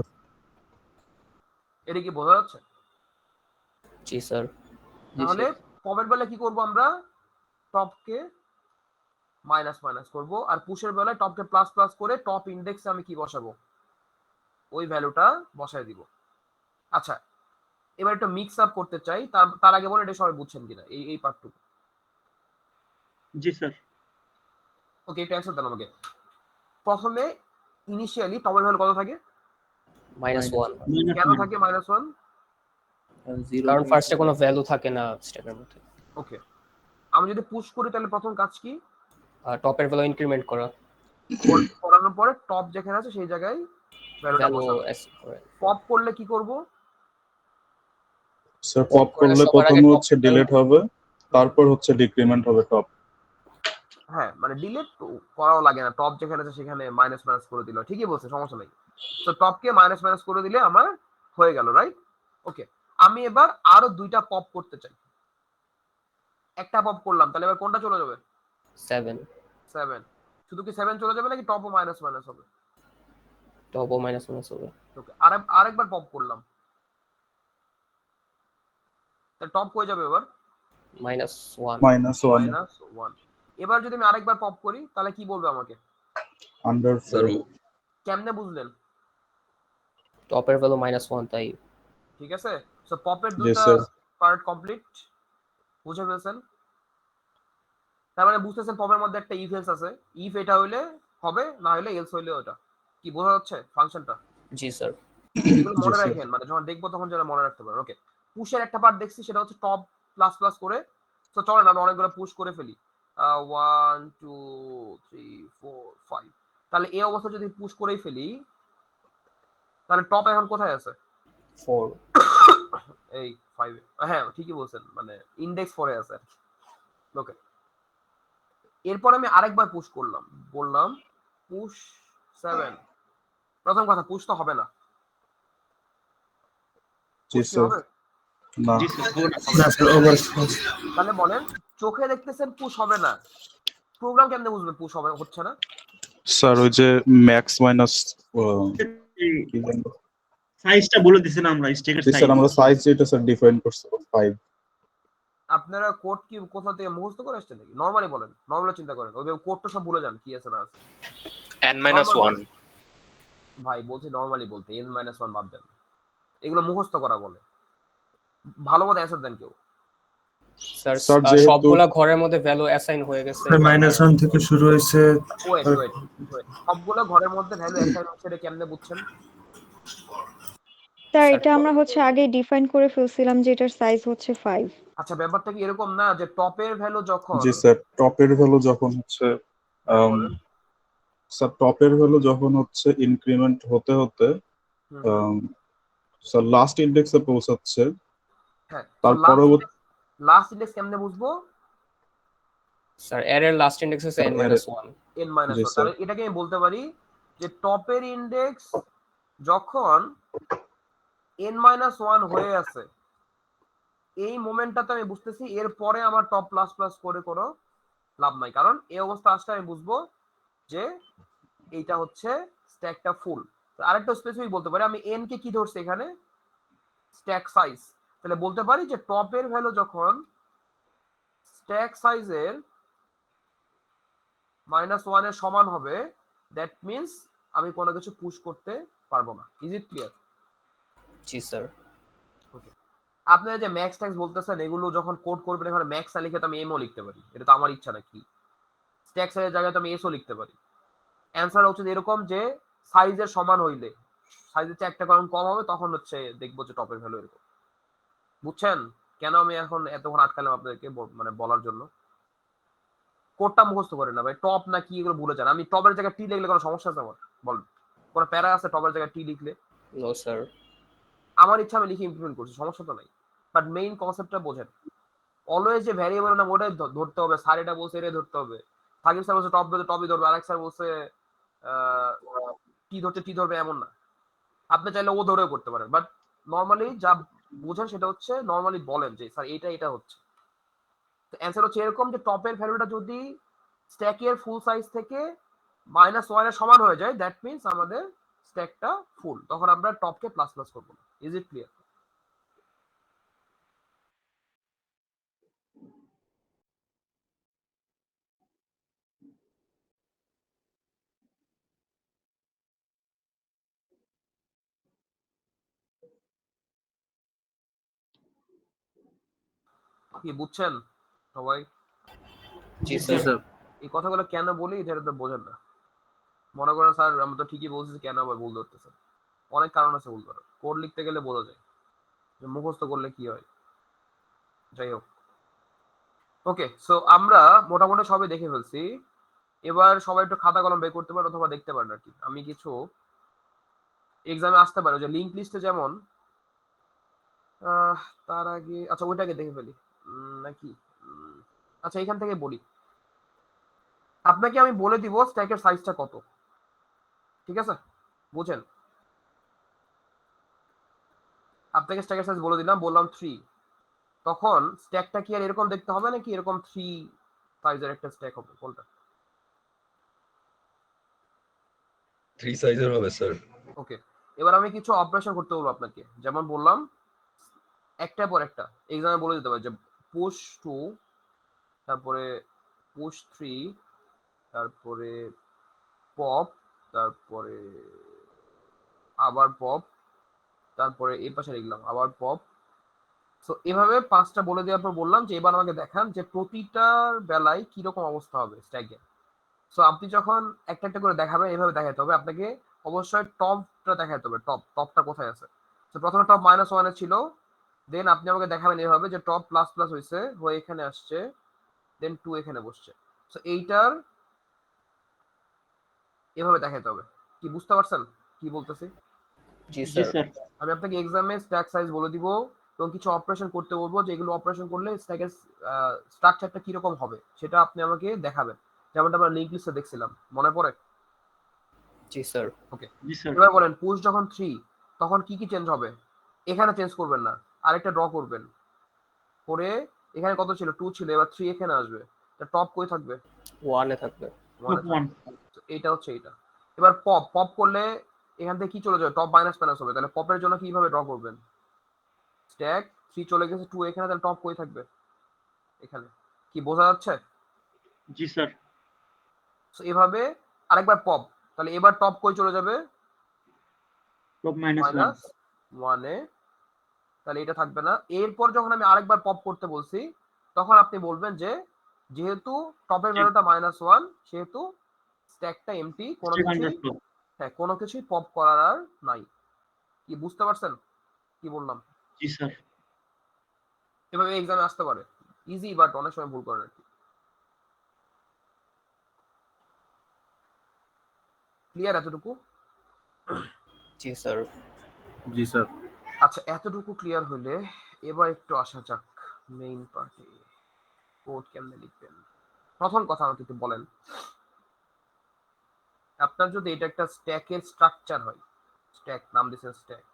এটা কি বোঝা যাচ্ছে? জি স্যার। তাহলে পপের বেলা কি করব আমরা? টপকে মাইনাস মাইনাস করব, আর পুশের বেলায় টপকে প্লাস প্লাস করে টপ ইনডেক্সে আমি কি বসাবো? ওই ভ্যালুটা বসায় দিব। আচ্ছা, এবার একটা মিক্স আপ করতে চাই, তার আগে বলে এটা সবাই বুঝছেন কিনা এই পার্টটুকু। জি স্যার। ওকে, এটা অ্যান্সার দেন আমাকে। প্রথমে ইনিশিয়ালি টপের ভ্যালু কত থাকে? -1। কেন থাকে -1? কারণ ফার্স্টে কোনো ভ্যালু থাকে না স্ট্যাকের মধ্যে। ওকে, আমি যদি পুশ করি তাহলে প্রথম কাজ কি? আর টপের ভ্যালু ইনক্রিমেন্ট করা। করানোর পরে টপ যেখানে আছে সেই জায়গায় ভ্যালুটা ভ্যালু বসাবো। এস করে। পপ করলে কি করব? স্যার পপ করলে সবার আগে প্রথমে top হচ্ছে ডিলিট হবে, তারপর হচ্ছে ডিক্রিমেন্ট হবে টপ। হ্যাঁ, মানে ডিলিট করাও লাগে না, টপ যেখানে আছে সেখানে মাইনাস মাইনাস করে দিল। ঠিকই বলছে, সমস্যা নেই। তো টপকে মাইনাস মাইনাস করে দিলে আমার হয়ে গেল, রাইট? ওকে, আমি এবার আরো 2টা পপ করতে চাই। একটা পপ করলাম, তাহলে এবার কোনটা চলে যাবে? 7। 7। শুধু কি 7 চলে যাবে নাকি টপও মাইনাস মাইনাস হবে? টপও -1 হবে। ওকে, আরেকবার পপ করলাম, তাহলে টপ কই যাবে এবার? -1। -1 -1। এবার যদি আমি আরেকবার পপ করি তাহলে কি বলবে আমাকে? আন্ডার স্যার কেমনে বুঝলেন? টপের ভ্যালু -1 তাই। ঠিক আছে, সো পপের জি 2টা স্যার। পার্ট কমপ্লিট, বুঝে ফেলছেন? তার মানে বুঝতেছেন পপের মধ্যে একটা ইফ এলস আছে, ইফ এটা হইলে হবে, না হইলে এলস হইলে ওটা। কি বোঝা যাচ্ছে ফাংশনটা? জি স্যার। এগুলো জি মনে স্যার। রাখেন, মানে যখন দেখবো তখন যেন মনে রাখতে পারেন। ওকে, পুশের একটা পার্ট দেখছি, সেটা হচ্ছে টপ প্লাস প্লাস করে। তো চলেন আমরা অনেকগুলো পুশ করে ফেলি। 1 2 3 4 5। তাহলে এই অবস্থা যদি পুশ করেই ফেলি, তাহলে টপ এখন কোথায় আছে? 4। এই 5। হ্যাঁ, ঠিকই বলছেন, মানে ইনডেক্স 4 এ আছে। ওকে, এরপর আমি আরেকবার পুশ করলাম, বললাম পুশ 7। প্রথম কথা, পুশ তো হবে না। জি পুশ কি স্যার। হবে? না জি স্যার। হবে না। না স্যার ওভার। তাহলে বলেন, চোখে দেখতেছেন পুশ হবে না, প্রোগ্রাম কেমনে বুঝবে পুশ হবে হচ্ছে না? স্যার, ওই যে ম্যাক্স মাইনাস এই কি জানো। সাইজটা বলে দিছেন আমরা, স্টেকের জি সাইজ। স্যার, আমরা সাইজ যেটা স্যার ডিফাইন করছি 5। আপনারা কোড কি কোথা থেকে মুখস্থ করে আসছেন নাকি? নরমালি বলেন, নরমালি চিন্তা করেন, ওই কোডটা সব ভুলে যান কি আছে না আছে। n-1 ভাই বলছি নরমালি বলতে, n-1 বাদ দেন, এগুলো মুখস্থ করা বলে। ভালো মতো অ্যান্সার দেন কেউ। স্যার স্যার, যেহেতু সবগুলা ঘরের মধ্যে ভ্যালু অ্যাসাইন হয়ে গেছে। -1 থেকে শুরু হয়েছে। ওয়েট ওয়েট ওয়েট, সবগুলো ঘরের মধ্যে ভ্যালু অ্যাসাইন হচ্ছে, এটা কেমনে বুঝছেন? স্যার এটা আমরা হচ্ছে আগে ডিফাইন করে ফেলছিলাম যে এটার সাইজ হচ্ছে 5। আচ্ছা, ব্যাপারটা কি এরকম না যে টপের ভ্যালু যখন, জি স্যার, টপের ভ্যালু যখন হচ্ছে বলেন, স্যার টপের ভ্যালু যখন হচ্ছে ইনক্রিমেন্ট হতে হতে স্যার লাস্ট ইন্ডেক্সে পৌঁছাচ্ছে, হ্যাঁ, তার পরবর্তী লাস্ট ইন্ডেক্স কেমনে বুঝবো? স্যার এর লাস্ট ইন্ডেক্স হচ্ছে n-1 n মাইনাস জি, ওয়ান। স্যার। তাহলে এটাকে আমি বলতে পারি যে টপের ইন্ডেক্স যখন n মাইনাস ওয়ান হয়ে আছে, এই মোমেন্টটাতে আমি বুঝতেছি এরপরে আমার টপ প্লাস প্লাস করে কোনো লাভ নাই, কারণ এই অবস্থা আসলে আমি বুঝবো যে এইটা হচ্ছে স্ট্যাকটা ফুল। আরেকটা স্পেসিফিক বলতে পারি, আমি n কে কি ধরছি এখানে, স্ট্যাক সাইজ। তাহলে বলতে পারি যে টপের ভ্যালু যখন স্ট্যাক সাইজের -1 এর সমান হবে, দ্যাট মিন্স আমি কোনো কিছু পুশ করতে পারবো না। Is it clear? জি স্যার। আপনারা যে ম্যাক্স ট্যাক্স বলতেছেন, এগুলো যখন কোড করবেন এখানে ম্যাক্স লিখে তো আমি এমও লিখতে পারি, এটা তো আমার ইচ্ছা নাকি। স্ট্যাক সাইজের জায়গায় তো আমি এসও লিখতে পারি। অ্যান্সার হচ্ছে এরকম যে সাইজের সমান হইলে, সাইজের চেয়ে একটা কলম কম হবে, তখন হচ্ছে দেখবো যে টপের ভ্যালু এরকম। বুঝছেন কেন আমি এখন এতক্ষণ আটকালাম আপনাদেরকে মানে বলার জন্য? কোডটা মুখস্থ করেন না ভাই, টপ না কি এগুলো ভুলে যান। আমি টপের জায়গায় টি লিখলে কোনো সমস্যা আছে আমার? বল, কোনো প্যারা আছে টপের জায়গায় টি লিখলে? No sir. আমার ইচ্ছা আমি লিখে ইমপ্লিমেন্ট করছি, সমস্যা তো নাই। বাট মেইন কনসেপ্টটা বোঝেন। অলওয়েজ যে ভ্যারিয়েবল নাম ওটাই ধরতে হবে, স্যার এটা বলছে এটাই ধরতে হবে। সাকিব স্যার বলছে টপ ধরতে টপই ধরবে, আরেক স্যার বলছে টি ধরতে টি ধরবে, এমন না। আপনি চাইলে ও ধরেও করতে পারেন, বাট নর্মালি যা বোঝেন সেটা হচ্ছে নর্মালি বলেন যে স্যার এটা এটা হচ্ছে। তো অ্যান্সার হচ্ছে এরকম যে টপের ভ্যালুটা যদি স্ট্যাকের ফুল সাইজ থেকে -1 এর সমান হয়ে যায়, দ্যাট মিন্স আমাদের স্ট্যাকটা ফুল, তখন আমরা টপকে প্লাস প্লাস করবো। Is it clear? কি বুঝছেন সবাই? জি জি স্যার। স্যার। এই কথাগুলো কেন বলি যেটা তো বোঝেন না। মনে করেন স্যার আমি তো ঠিকই বলছি, কেন আবার ভুল ধরতেছেন? অনেক কারণ আছে ভুল করার। কোড লিখতে গেলে বোঝা যায়, যে মুখস্থ করলে কি হয়। যাই হোক, ওকে। সো আমরা মোটামুটি সবাই দেখে ফেলছি। এবার সবাই একটু খাতা কলম বের করতে পারেন অথবা দেখতে পারেন আর কি। আমি কিছু এক্সামে আসতে পারে যে লিঙ্ক লিস্টে যেমন তার আগে আচ্ছা ওইটাকে দেখে ফেলি নাকি। আচ্ছা এখান থেকে বলি, আপনাকে আমি বলে দিব স্ট্যাকের সাইজটা কত, ঠিক আছে? বুঝেন, আপনাকে স্ট্যাকের সাইজ বলে দিলাম, বললাম 3। তখন স্ট্যাকটা কি আর এরকম দেখতে হবে নাকি এরকম 3 সাইজের একটা স্ট্যাক হবে? কোনটা? 3 সাইজের হবে স্যার। ওকে, এবার আমি কিছু অপারেশন করতে বলবো আপনাকে, যেমন বললাম একটা পর একটা এক্সামে বলে দিতে পারে যে পুশ 2, তারপরে পুশ 3, তারপরে পপ, তারপরে আবার পপ, তারপরে এই পাশে লিখলাম আবার পপ। সো এভাবে 5টা বলে দেওয়ার পর বললাম যে এবার আমাকে দেখান যে প্রতিটার বেলায় কিরকম অবস্থা হবে স্ট্যাকে। সো আপনি যখন একটা একটা করে দেখাবেন, এভাবে দেখাতে হবে আপনাকে। অবশ্যই টপটা দেখাতে হবে, টপটা কোথায় আছে। তো প্রথমে টপ -1 এ ছিল, দেন আপনি আমাকে দেখাবেন এভাবে যে টপ প্লাস প্লাস হয়েছে, হয়ে এখানে আসছে, দেন 2 এখানে বসছে। সো এইটার এভাবে দেখাতে হবে। কি বুঝতে পারছেন কি বলতেছি? জি জি স্যার। স্যার। আমি আপনাকে এক্সামে স্ট্যাক সাইজ বলে দিব এবং কিছু অপারেশন করতে বলবো, যেগুলো অপারেশন করলে স্ট্যাকের স্ট্রাকচারটা কিরকম হবে সেটা আপনি আমাকে দেখাবেন, যেমনটা আমরা লিঙ্ক লিস্টে দেখছিলাম, মনে পড়ে? জি স্যার। ওকে, জি স্যার। এবার বলেন পুশ যখন 3, তখন কি কি চেঞ্জ হবে? এখানে চেঞ্জ করবেন না, আরেকটা ড্র করবেন, করে এখানে কত ছিল? 2 ছিল, এবার 3 এখানে আসবে, তা টপ কই থাকবে? 1 এ থাকবে। 1 টপ 1। তো এইটা হচ্ছে এইটা। এবার পপ পপ করলে এখান থেকে কি চলে যাবে? টপ মাইনাস মাইনাস হবে, তাহলে পপের জন্য কিভাবে ড্র করবেন? স্ট্যাক 3 চলে গেছে 2 এখানে, তাহলে টপ কই থাকবে? এখানে। কি বোঝা যাচ্ছে? জি স্যার। সো এভাবে আরেকবার পপ, তাহলে এবার টপ কই চলে যাবে? টপ -1। -1 এ, তাহলে এটা থাকবে না। এরপর যখন আমি আরেকবার পপ করতে বলছি, তখন আপনি বলবেন যে যেহেতু টপের ভ্যালুটা -1, সেহেতু স্ট্যাকটা এমটি, কোনো স্ট্যাক কিছুই, আন্ডারফ্লো। হ্যাঁ কোনো কিছুই পপ করার আর নাই। কি বুঝতে পারছেন কি বললাম? জি স্যার। এভাবে এক্সামে আসতে পারে, ইজি, বাট অনেক সময় ভুল করেন আর কি। ক্লিয়ার এতটুকু? জি স্যার। জি স্যার। আচ্ছা এতটুকু ক্লিয়ার হলে এবার একটু আসা যাক মেইন পার্টে। কোড কেমনে লিখবেন? প্রথম কথা আমাকে একটু বলেন, আপনার যদি এটা একটা স্ট্যাকের স্ট্রাকচার হয়, স্ট্যাক নাম দিয়েছেন স্ট্যাক,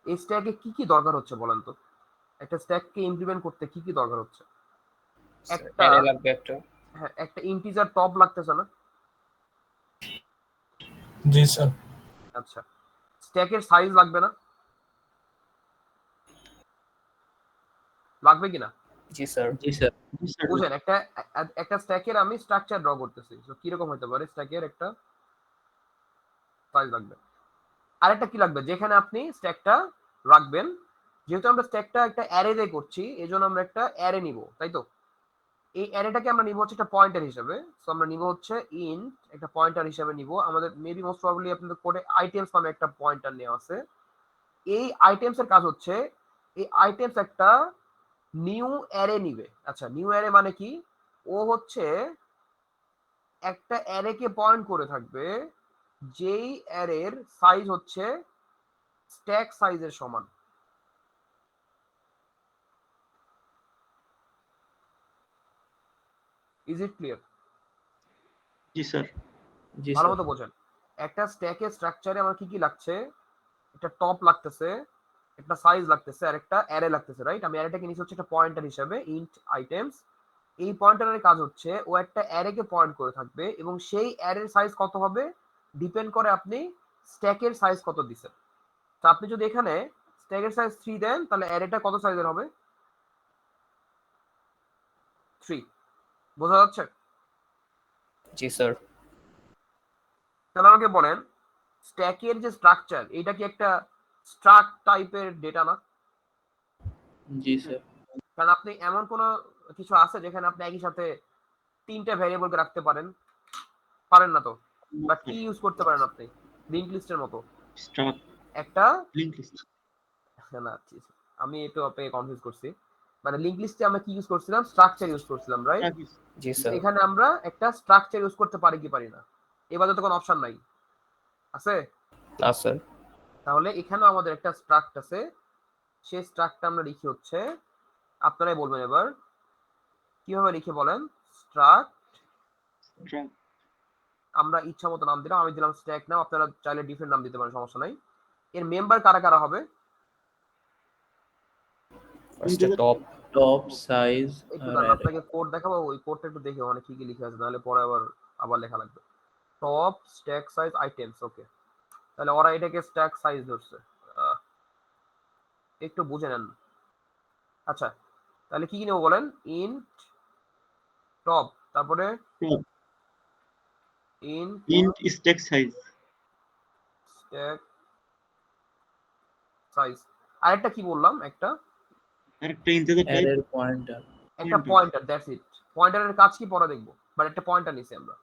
এই স্ট্যাকে কি কি দরকার হচ্ছে বলেন তো? একটা স্ট্যাককে ইমপ্লিমেন্ট করতে কি কি দরকার হচ্ছে? একটা অ্যারে লাগবে একটা। হ্যাঁ, একটা ইন্টিজার টপ লাগতেছে না? জি স্যার। আচ্ছা, স্ট্যাকের সাইজ লাগবে না? লাগবে কিনা? জি স্যার। জি স্যার জি স্যার বুঝেন, একটা স্ট্যাকের আমি স্ট্রাকচার ড্র করতেছি, তো কিরকম হতে পারে? স্ট্যাকের একটা সাইজ লাগবে। আরেকটা কি লাগবে? যেখানে আপনি স্ট্যাকটা রাখবেন, যেহেতু আমরা স্ট্যাকটা একটা অ্যারে দিয়ে করছি, এজন্য আমরা একটা অ্যারে নিব, তাই তো? এই অ্যারেটাকে আমরা নিব হচ্ছে একটা পয়েন্টার হিসেবে। সো আমরা নিব হচ্ছে ইন্ট, একটা পয়েন্টার হিসেবে নিব। আমাদের মেবি মোস্ট প্রবাবলি আপনাদের কোডে আইটেমস নামে একটা পয়েন্টার নেওয়া আছে। এই আইটেমস এর কাজ হচ্ছে, এই আইটেমস একটা নিউ অ্যারে নিবে। আচ্ছা, নিউ অ্যারে মানে কি? ও হচ্ছে একটা অ্যারেকে পয়েন্ট করে থাকবে, যেই অ্যারের সাইজ হচ্ছে স্ট্যাক সাইজের সমান। Is it clear? জি স্যার জি ভালো স্যার। মতো বোঝেন। একটা স্ট্যাকের স্ট্রাকচারে আমার কি কি লাগছে? একটা টপ লাগতেছে, একটা সাইজ লাগতেছে, আর একটা অ্যারে লাগতেছে, রাইট? আমি অ্যারেটাকে নিচে হচ্ছে একটা পয়েন্টার হিসেবে, ইন্ট আইটেমস। এই পয়েন্টারের কাজ হচ্ছে ও একটা অ্যারেকে পয়েন্ট করে থাকবে, এবং সেই অ্যারের সাইজ কত হবে ডিপেন্ড করে আপনি স্ট্যাকের সাইজ কত দিছেন। তো আপনি যদি এখানে স্ট্যাকের সাইজ 3 দেন, তাহলে অ্যারেটা কত সাইজের হবে? 3। বোঝা যাচ্ছে? জি স্যার। তাহলে আমাকে বলেন, স্ট্যাকের যে স্ট্রাকচার, এটা কি একটা স্ট্রাক টাইপের ডেটা না? জি স্যার কারণ আপনি এমন কোনো কিছু আছে যেখানে আপনি একই সাথে 3টা ভ্যারিয়েবলকে রাখতে পারেন? পারেন না তো। বাট কি ইউজ করতে পারেন আপনি? লিংক লিস্টের মতো স্ট্রাক একটা, লিংক লিস্ট না আমি একটু আপনাকে কনফিউজ করছি। মানে লিংক লিস্টে আমরা কি ইউজ করছিলাম? স্ট্রাকচার ইউজ করছিলাম, রাইট? জি স্যার। এখানে আমরা একটা স্ট্রাকচার ইউজ করতে পারি কি পারি না? এবারে তো কোনো অপশন নাই, আছে? না স্যার। তাহলে এখানেও আমাদের একটা স্ট্রাক্ট আছে, সেই স্ট্রাক্টটা আমরা লিখি হচ্ছে, আপনারাই বলবেন এবার কিভাবে লিখে বলেন। স্ট্রাক্ট, স্ট্রাক আমরা ইচ্ছা মতো নাম দিলাম, আমি দিলাম স্ট্যাক নাম, আপনারা চাইলে ডিফারেন্ট নাম দিতে পারেন, সমস্যা নাই। এর মেম্বার কারা কারা হবে? ফার্স্টে টপ। টপ সাইজ একটু দাঁড়ান, আপনাকে কোড দেখাবো, ওই কোডটা একটু দেখে মানে কি কি লিখে আছে, নাহলে পরে আবার লেখা লাগবে। টপ স্ট্যাক সাইজ আইটেমস, ওকে। তাহলে ওরা এটাকে স্ট্যাক সাইজ ধরছে, একটু বুঝে নেন। আচ্ছা, তাহলে কি কি নেবো বলেন? ইন্ট টপ, তারপরে int stack size stack size. আরেকটা কি বললাম? একটা আরেকটা ইন্টিজার টাইপ অ্যারের পয়েন্টার। একটা পয়েন্টার, দ্যাটস ইট। পয়েন্টারের কাজ কি পরে দেখবো, বাট একটা পয়েন্টার নিছি আমরা।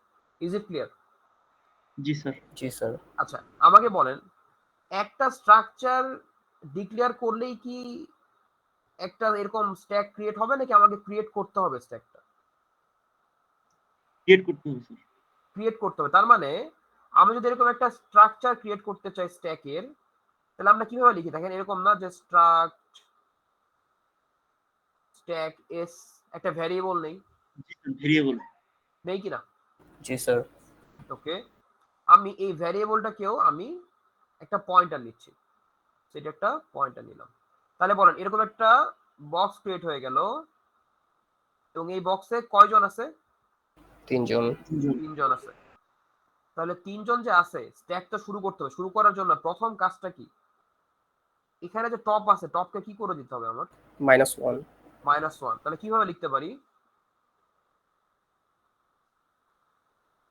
Is it clear? জি স্যার জি স্যার। আচ্ছা, আমাকে বলেন, একটা স্ট্রাকচার ডিক্লেয়ার করলেই কি একটা এরকম স্ট্যাক ক্রিয়েট হবে, নাকি আমাকে ক্রিয়েট করতে হবে? স্ট্যাকটা ক্রিয়েট করতে হবে স্যার ক্রিয়েট করতে হবে, তার মানে আমি যদি এরকম একটা স্ট্রাকচার ক্রিয়েট করতে চাই স্ট্যাকের, তাহলে আমরা কিভাবে লিখি? দেখেন, এরকম না যে স্ট্রাক্ট স্ট্যাক এস, একটা ভ্যারিয়েবল নেই, ভেরিয়েবল নেই কিনা? জি স্যার। ওকে, আমি এই ভ্যারিয়েবলটাকেও আমি একটা পয়েন্টার নিচ্ছি, সেটা একটা পয়েন্টার নিলাম। তাহলে বলেন, এরকম একটা বক্স ক্রিয়েট হয়ে গেল, এবং এই বক্সে কয়জন আছে? 3 জন। 3 জন আছে। তাহলে 3 জন যে আছে, স্ট্যাকটা শুরু করতে হবে। শুরু করার জন্য প্রথম কাজটা কি? এখানে যে টপ আছে, টপকে কি করে দিতে হবে আমার? -1। -1। তাহলে কিভাবে লিখতে পারি?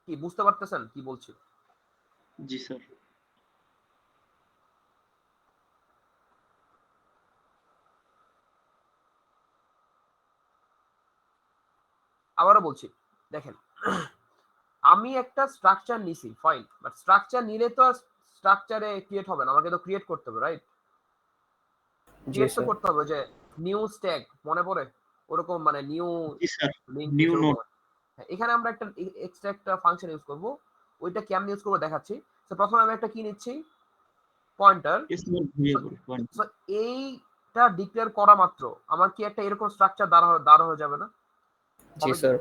কি বুঝতে পারতেছেন কি বলছি? জি স্যার আবারও বলছি, দেখেন, আমি একটা স্ট্রাকচার নিছি, ফাইন, বাট স্ট্রাকচার নিলে তো স্ট্রাকচারে ক্রিয়েট হবে না, আমাকে তো ক্রিয়েট করতে হবে, রাইট? জি ক্রিয়েট তো স্যার। করতে হবে, যে নিউ স্ট্যাক, মনে পড়ে? ওরকম মানে new G sir link, new node এখানে আমরা একটা এক্সট্রা একটা ফাংশন ইউজ করব। ওইটা কেমন ইউজ করব দেখাচ্ছি। তো প্রথমে আমি একটা কি নিচ্ছি? পয়েন্টার। স্মল ভেরিয়েবল সো এইটা ডিক্লেয়ার করা মাত্র আমার কি একটা এরকম স্ট্রাকচার দাঁড়া হয়ে যাবে না? জি হবে কি? স্যার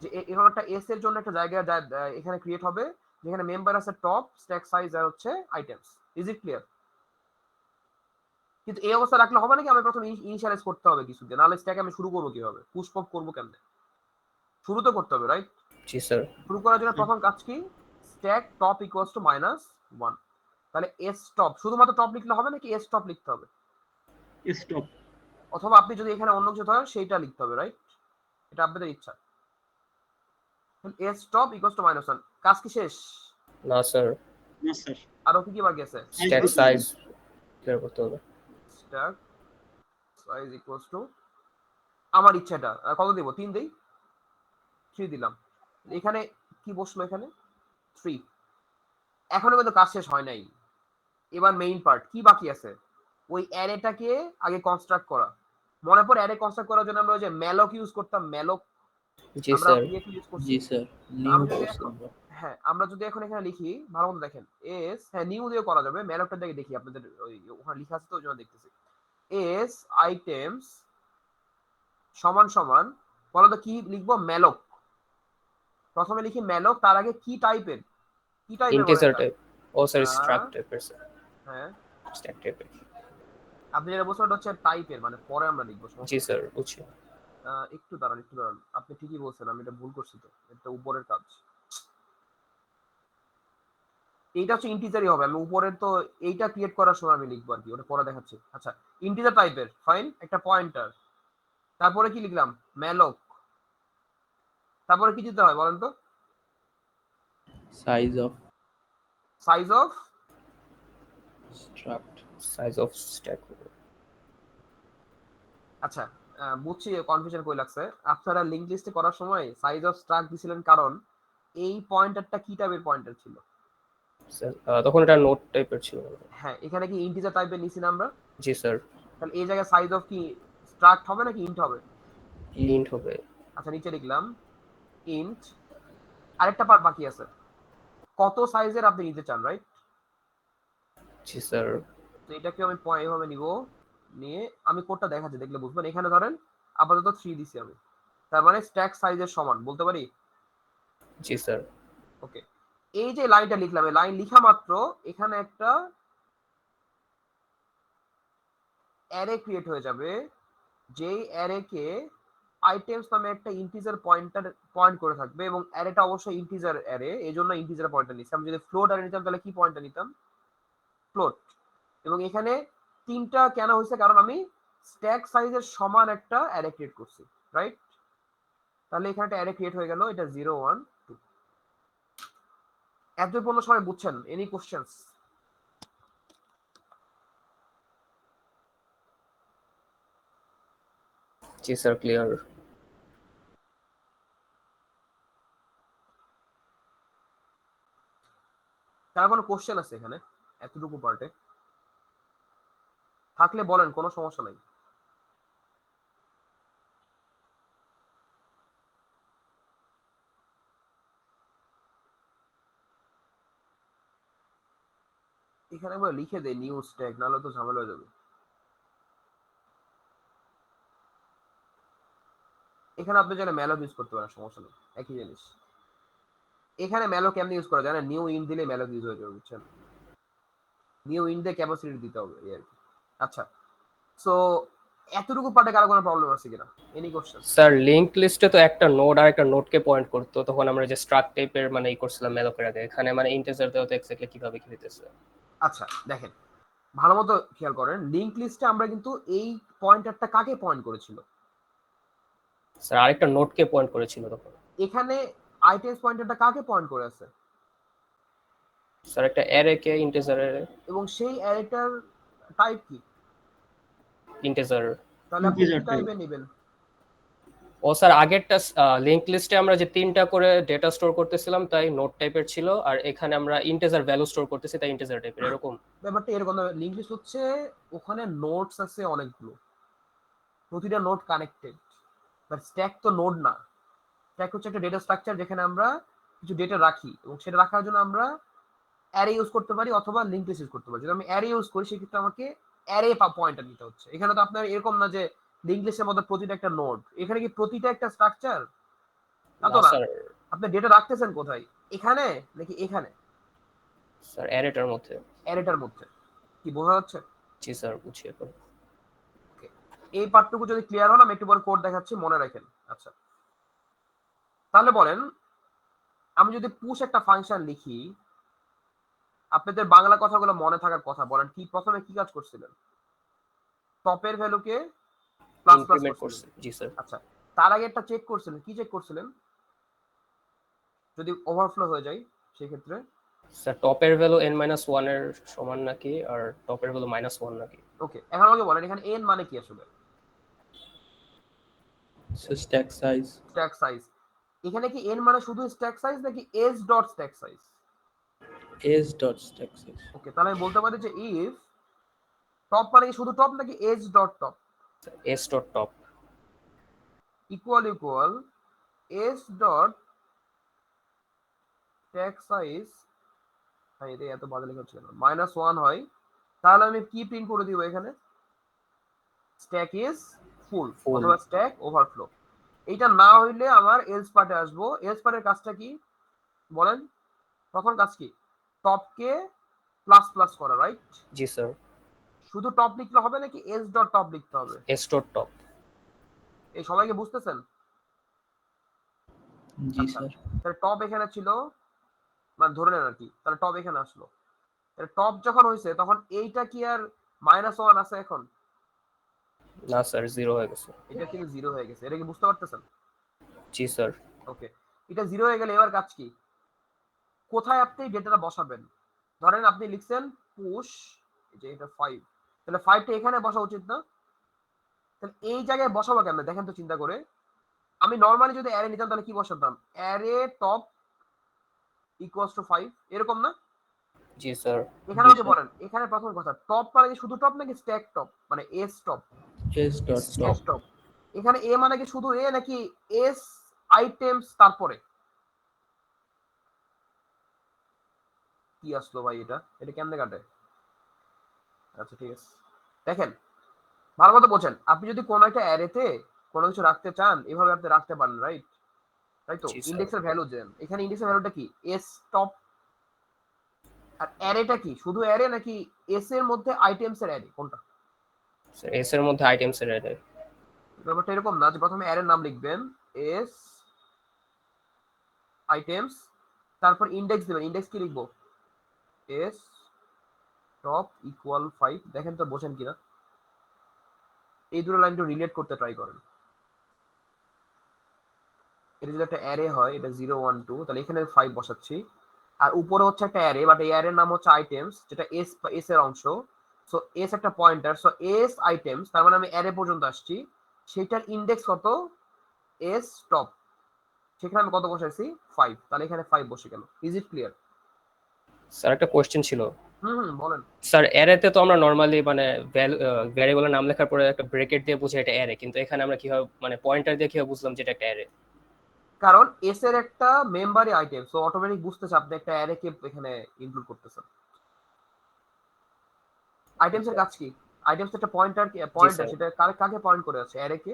যে এরকম একটা এস এর জন্য একটা জায়গা এখানে ক্রিয়েট হবে যেখানে মেম্বার আছে টপ, স্ট্যাক সাইজ আর হচ্ছে আইটেমস। Is it clear? কিন্তু এই অবস্থা রাখলে হবে নাকি? আমি প্রথমে ইনিশিয়ালাইজ করতে হবে কিছু দিয়ে, নাহলে স্ট্যাক আমি শুরু করবো কিভাবে? পুশ পপ করবো কেমনে? শুরু তো করতে হবে, রাইট? জি স্যার শুরু করার জন্য প্রথম কাজ কি? Stack top equals to -1। তাহলে এস টপ, শুধুমাত্র টপ লিখলে হবে নাকি এস টপ লিখতে হবে? স্টপ। অথবা আপনি যদি এখানে অন্য কিছু ধরেন সেইটা লিখতে হবে, রাইট? এটা আপনাদের ইচ্ছা। S top equals to -1। কাজ কি শেষ? না স্যার না স্যার। আরো কি কি বাকি আছে? স্ট্যাক সাইজ ক্লিয়ার করতে হবে স্ট্যাক সাইজ ইকুয়ালস টু আমার ইচ্ছাটা কত দেব? 3 দেই, 3 দিলাম। এখানে কি বসলো? এখানে 3। এখনো কিন্তু কাজ শেষ হয় নাই। এবার মেইন পার্ট কি বাকি আছে? ওই অ্যারেটাকে আগে কনস্ট্রাক্ট করা। মনে পড়ে অ্যারে কনস্ট্রাক্ট করার জন্য আমরা ওই যে ম্যালক ইউজ করতাম, ম্যালক জি আমরা স্যার PHP ইউজ করছি। জি স্যার, আমরা নিউ যদি করছি এখন আমরা। হ্যাঁ আমরা যদি এখন এখানে লিখি, ভালো মতো দেখেন, এস হ্যাঁ নিউ দিয়ে করা যাবে, ম্যালকটা দেখে দেখি আপনাদের ওই ওখানে লেখা আছে তো ওই জন্য দেখতেছি। এস আইটেমস সমান সমান বলো তো কি লিখবো? ম্যালক। প্রথমে লিখি ম্যালক, তার আগে কি টাইপের? কি টাইপের বলেন ইন্টিজার না? টাইপ ও স্যার আহ, স্ট্রাক্ট টাইপের স্যার হ্যাঁ স্ট্যাক টাইপের আপনি যেটা বলছেন ওটা হচ্ছে টাইপের, মানে পরে আমরা লিখবো, সমস্যা জি নেই। স্যার বুঝছি একটু দাঁড়ান একটু দাঁড়ান, আপনি ঠিকই বলছেন, আমি এটা ভুল করছি তো, এটা উপরের কাজ। এইটা হচ্ছে ইন্টিজারই হবে, আমি উপরের তো এইটা ক্রিয়েট করার সময় আমি লিখবো আর কি, ওটা পরে দেখাচ্ছি। আচ্ছা, ইন্টিজার টাইপের ফাইন, একটা পয়েন্টার, তারপরে কি লিখলাম? ম্যালক। তারপরে কি দিতে হয় বলেন তো? Size of size of struct. Size of stack আচ্ছা বুঝছি কনফিউশন কই লাগছে। আপনারা লিংক লিস্টে করার সময় সাইজ অফ স্ট্রাক দিছিলেন কারণ এই পয়েন্টারটা কি টাইপের পয়েন্টার ছিল? স্যার তখন এটা নোট টাইপের ছিল হ্যাঁ, এখানে কি ইন্টিজার টাইপের নিছি না আমরা? জি স্যার তাহলে এই জায়গায় সাইজ অফ কি স্ট্রাক্ট হবে নাকি ইন্ট হবে? ইন্ট হবে আচ্ছা, নিচে লিখলাম ইন্ট। আরেকটা পার্ট বাকি আছে, কত সাইজের আপনি নিতে চান, রাইট? জি স্যার তো এটাকে আমি এভাবে নিব, নিয়ে আমি কোডটা দেখাচ্ছি, দেখলে বুঝবেন। এখানে ধরেন আপাতত 3 দিছি আমি, তার মানে স্ট্যাক সাইজের সমান বলতে পারি। জি স্যার ওকে, এই যে লাইনটা লিখলাম, এই লাইন লিখা মাত্র এখানে একটা অ্যারে ক্রিয়েট হয়ে যাবে, যেই অ্যারেকে আইটেমস নামে একটা ইন্টিজার পয়েন্ট করে থাকবে, এবং অ্যারেটা অবশ্যই ইন্টিজার অ্যারে, এই জন্য ইন্টিজার পয়েন্টার নিচ্ছি। আমি যদি ফ্লোট অ্যারে নিতাম তাহলে কি পয়েন্টার নিতাম? ফ্লোট। এবং এখানে 3টা কেন হয়েছে? কারণ আমি স্ট্যাক সাইজের সমান একটা অ্যারে ক্রিয়েট করছি, রাইট? তাহলে এখানে একটা অ্যারে ক্রিয়েট হয়ে গেল, এটা 0 1 2। এত পর্যন্ত সবাই বুঝছেন? Any questions? জি স্যার ক্লিয়ার কার কোনো কোশ্চেন আছে এখানে এতটুকু পার্টে? থাকলে বলেন, কোনো সমস্যা নাই। এখানে আমরা লিখে দেই নিউ স্ট্যাক, নাহলে তো ঝামেলা হয়ে যাবে। এখানে আপনি চাইলে ম্যালক ইউজ করতে পারেন, সমস্যা নেই, একই জিনিস। এখানে ম্যালক কেমনে ইউজ করা যায় না? নিউ ইন দিলে ম্যালক ইউজ হয়ে যাবে, বুঝছেন? নিউ ইন দিয়ে ক্যাপাসিটি দিতে হবে এই আর কি। আচ্ছা, সো এতটুকু পার্টে কারো কোনো প্রবলেম আছে কিনা? Any question? স্যার লিংক লিস্টে তো একটা নোড আর একটা নোডকে পয়েন্ট করতো, তখন আমরা যে স্ট্রাক্ট টাইপের মানে ই করছিলাম ম্যালকের আগে, এখানে মানে ইন্টিজার দেওয়া তো এক্স্যাক্টলি কিভাবে কি হইতেছে? আচ্ছা দেখেন, ভালো মতো খেয়াল করেন, লিংক লিস্টে আমরা কিন্তু এই পয়েন্টারটা কাকে পয়েন্ট করেছিল? স্যার আরেকটা নোডকে পয়েন্ট করেছিল তখন। এখানে আইটেমস পয়েন্টারটা কাকে পয়েন্ট করে আছে? স্যার একটা অ্যারে কে ইন্টিজার অ্যারে এবং সেই অ্যারেটার টাইপ কি? ইন্টিজার। তাহলে আপনি কি Integer type। টাইপে নেবেন? ও স্যার আগেরটা লিংক লিস্টে আমরা যে 3টা করে ডেটা স্টোর করতেছিলাম তাই নোড টাইপের ছিল, আর এখানে আমরা ইন্টিজার ভ্যালু স্টোর করতেছি তাই ইন্টিজার টাইপের, এরকম? ব্যাপারটা এরকম, লিংক লিস্ট হচ্ছে ওখানে নোডস আছে অনেকগুলো, প্রতিটা নোড কানেক্টেড, বাট স্ট্যাক তো নোড না। স্ট্যাক হচ্ছে একটা ডেটা স্ট্রাকচার যেখানে আমরা কিছু ডেটা রাখি, এবং সেটা রাখার জন্য আমরা অ্যারে ইউজ করতে পারি অথবা লিংক লিস্ট ইউজ করতে পারি। যদি আমি অ্যারে ইউজ করি সেক্ষেত্রে আমাকে অ্যারে পয়েন্টার নিতে হচ্ছে। এখানে তো আপনার এরকম না যে লিংক লিস্টের মধ্যে প্রতিটা একটা নোড, এখানে কি প্রতিটা একটা স্ট্রাকচার? না না তো না, স্যার, আপনি ডেটা রাখতেছেন কোথায়, এখানে নাকি এখানে? স্যার অ্যারেটার মধ্যে। অ্যারেটার মধ্যে। কি বোঝা যাচ্ছে? জি স্যার, বুঝিয়ে পড়ুন। এই পার্টটুকু যদি ক্লিয়ার হল, আমি একটু পরে কোড দেখাচ্ছি, মনে রাখেন। আচ্ছা, তাহলে বলেন আমি যদি পুশ একটা ফাংশন লিখি, আপনাদের বাংলা কথাগুলো মনে থাকার কথা, বলেন কি প্রথমে কি কাজ করছিলেন? টপের ভ্যালুকে প্লাস প্লাস ইনক্রিমেন্ট করছে, করছিলেন। জি স্যার। আচ্ছা, তার আগে একটা চেক করছিলেন, কি চেক করছিলেন? যদি ওভারফ্লো হয়ে যায় সেই ক্ষেত্রে স্যার টপের ভ্যালু n-1 এর সমান নাকি, আর টপের ভ্যালু -1 নাকি। ওকে, এখন আমাকে বলেন এখানে n মানে কি আসলে? Stack size. Stack size. এখানে কি n মানে শুধু স্ট্যাক সাইজ নাকি s dot stack size? S dot stack size. Okay, তাহলে আমি বলতে পারি যে ইফ টপ মানে কি শুধু টপ নাকি s dot top s dot top equal s dot stack size. হ্যাঁ, এটা এত বাজে লেখা হচ্ছে কেন? -1 হয়, তাহলে আমি কি প্রিন্ট করে দিব এখানে? Stack is full Full. অথবা স্ট্যাক ওভারফ্লো। এইটা না হইলে আমার এলস পার্টে আসবো। এলস পার্টের কাজটা কি বলেন? প্রথম কাজ কি? টপকে প্লাস প্লাস করা, রাইট? জি স্যার। শুধু টপ লিখলে হবে নাকি এস ডট টপ লিখতে হবে? s dot top. এই সবাইকে বুঝতেছেন? জি আচ্ছা, স্যার। তাহলে টপ এখানে ছিল, মানে ধরে নেন আর কি, তাহলে টপ এখানে আসলো। তাহলে টপ যখন হয়েছে তখন এইটা কি আর -1 আছে এখন? না স্যার, 0 হয়ে গেছে। এটা কিন্তু 0 হয়ে গেছে। এটা কি বুঝতে পারতেছেন? জি স্যার। ওকে, এটা 0 হয়ে গেলে এবার কাজ কি? কোথায় আপনি ডেটাটা বসাবেন? ধরেন আপনি লিখছেন পুশ, এই যে এটা 5, তাহলে 5টা এখানে বসা উচিত না? তাহলে এই জায়গায় বসাবো কেমনে দেখেন তো চিন্তা করে। আমি নরমালি যদি অ্যারে নিতাম তাহলে কি বসাতাম? অ্যারে টপ ইকুয়ালস টু 5, এরকম না? জি স্যার। এখানে আমাকে বলেন, এখানে প্রথম কথা, টপ মানে কি শুধু টপ নাকি স্ট্যাক টপ, মানে S top? S dot top. S top. এখানে এ মানে কি শুধু এ নাকি এস আইটেমস তারপরে? কি আসলো ভাই, এটা কেমনে কাটে? আচ্ছা ঠিক আছে, দেখেন ভালো মতো বোঝেন। আপনি যদি কোনো একটা অ্যারেতে কোনো কিছু রাখতে চান, এভাবে আপনি রাখতে পারেন, রাইট? তাই তো, জি স্যার। ইন্ডেক্সের ভ্যালু দেন। এখানে ইন্ডেক্সের ভ্যালুটা কি? S top. আর অ্যারেটা কি শুধু অ্যারে নাকি এস এর মধ্যে আইটেমস এর অ্যারে, কোনটা? স্যার s এর মধ্যে আইটেমস এর অ্যারে। ব্যাপারটা এরকম না যে প্রথমে অ্যারের নাম লিখবেন এস আইটেমস, তারপর ইন্ডেক্স দিবেন। ইন্ডেক্স কি লিখবো? S top equal 5। দেখেন তো বোঝেন কিনা, এই দুটো লাইন একটু রিলেট করতে ট্রাই করেন। এটা যদি একটা অ্যারে হয়, এটা 0 1 2, তাহলে এখানে 5 বসাচ্ছি। আর উপরে হচ্ছে একটা অ্যারে, বাট এই অ্যারের নাম হচ্ছে আইটেমস, যেটা এস এর অংশ। সো এস একটা পয়েন্টার, সো এস আইটেমস, তার মানে আমি অ্যারে পর্যন্ত আসছি। সেটার ইন্ডেক্স কত? S top. সেখানে আমি কত বসাইছি? 5। তাহলে এখানে 5 বসে গেল। Is it clear? স্যার একটা কোশ্চেন ছিল। বলেন। স্যার অ্যারেতে তো আমরা নরমালি মানে ভ্যারিয়েবলের নাম লেখার পরে একটা ব্র্যাকেট দিয়ে বুঝি এটা অ্যারে, কিন্তু এখানে আমরা কিভাবে মানে পয়েন্টার দিয়ে কিভাবে বুঝলাম যে এটা একটা অ্যারে? কারণ এস এর একটা মেম্বারই আইটেম, সো অটোমেটিক বুঝতেছে আপনি একটা অ্যারে কে এখানে ইনক্লুড করতেছেন। আইটেমস এর কাজ কি? আইটেমস একটা পয়েন্টার, পয়েন্টার, স্যার। সেটা কাকে পয়েন্ট করে আছে? অ্যারে কে।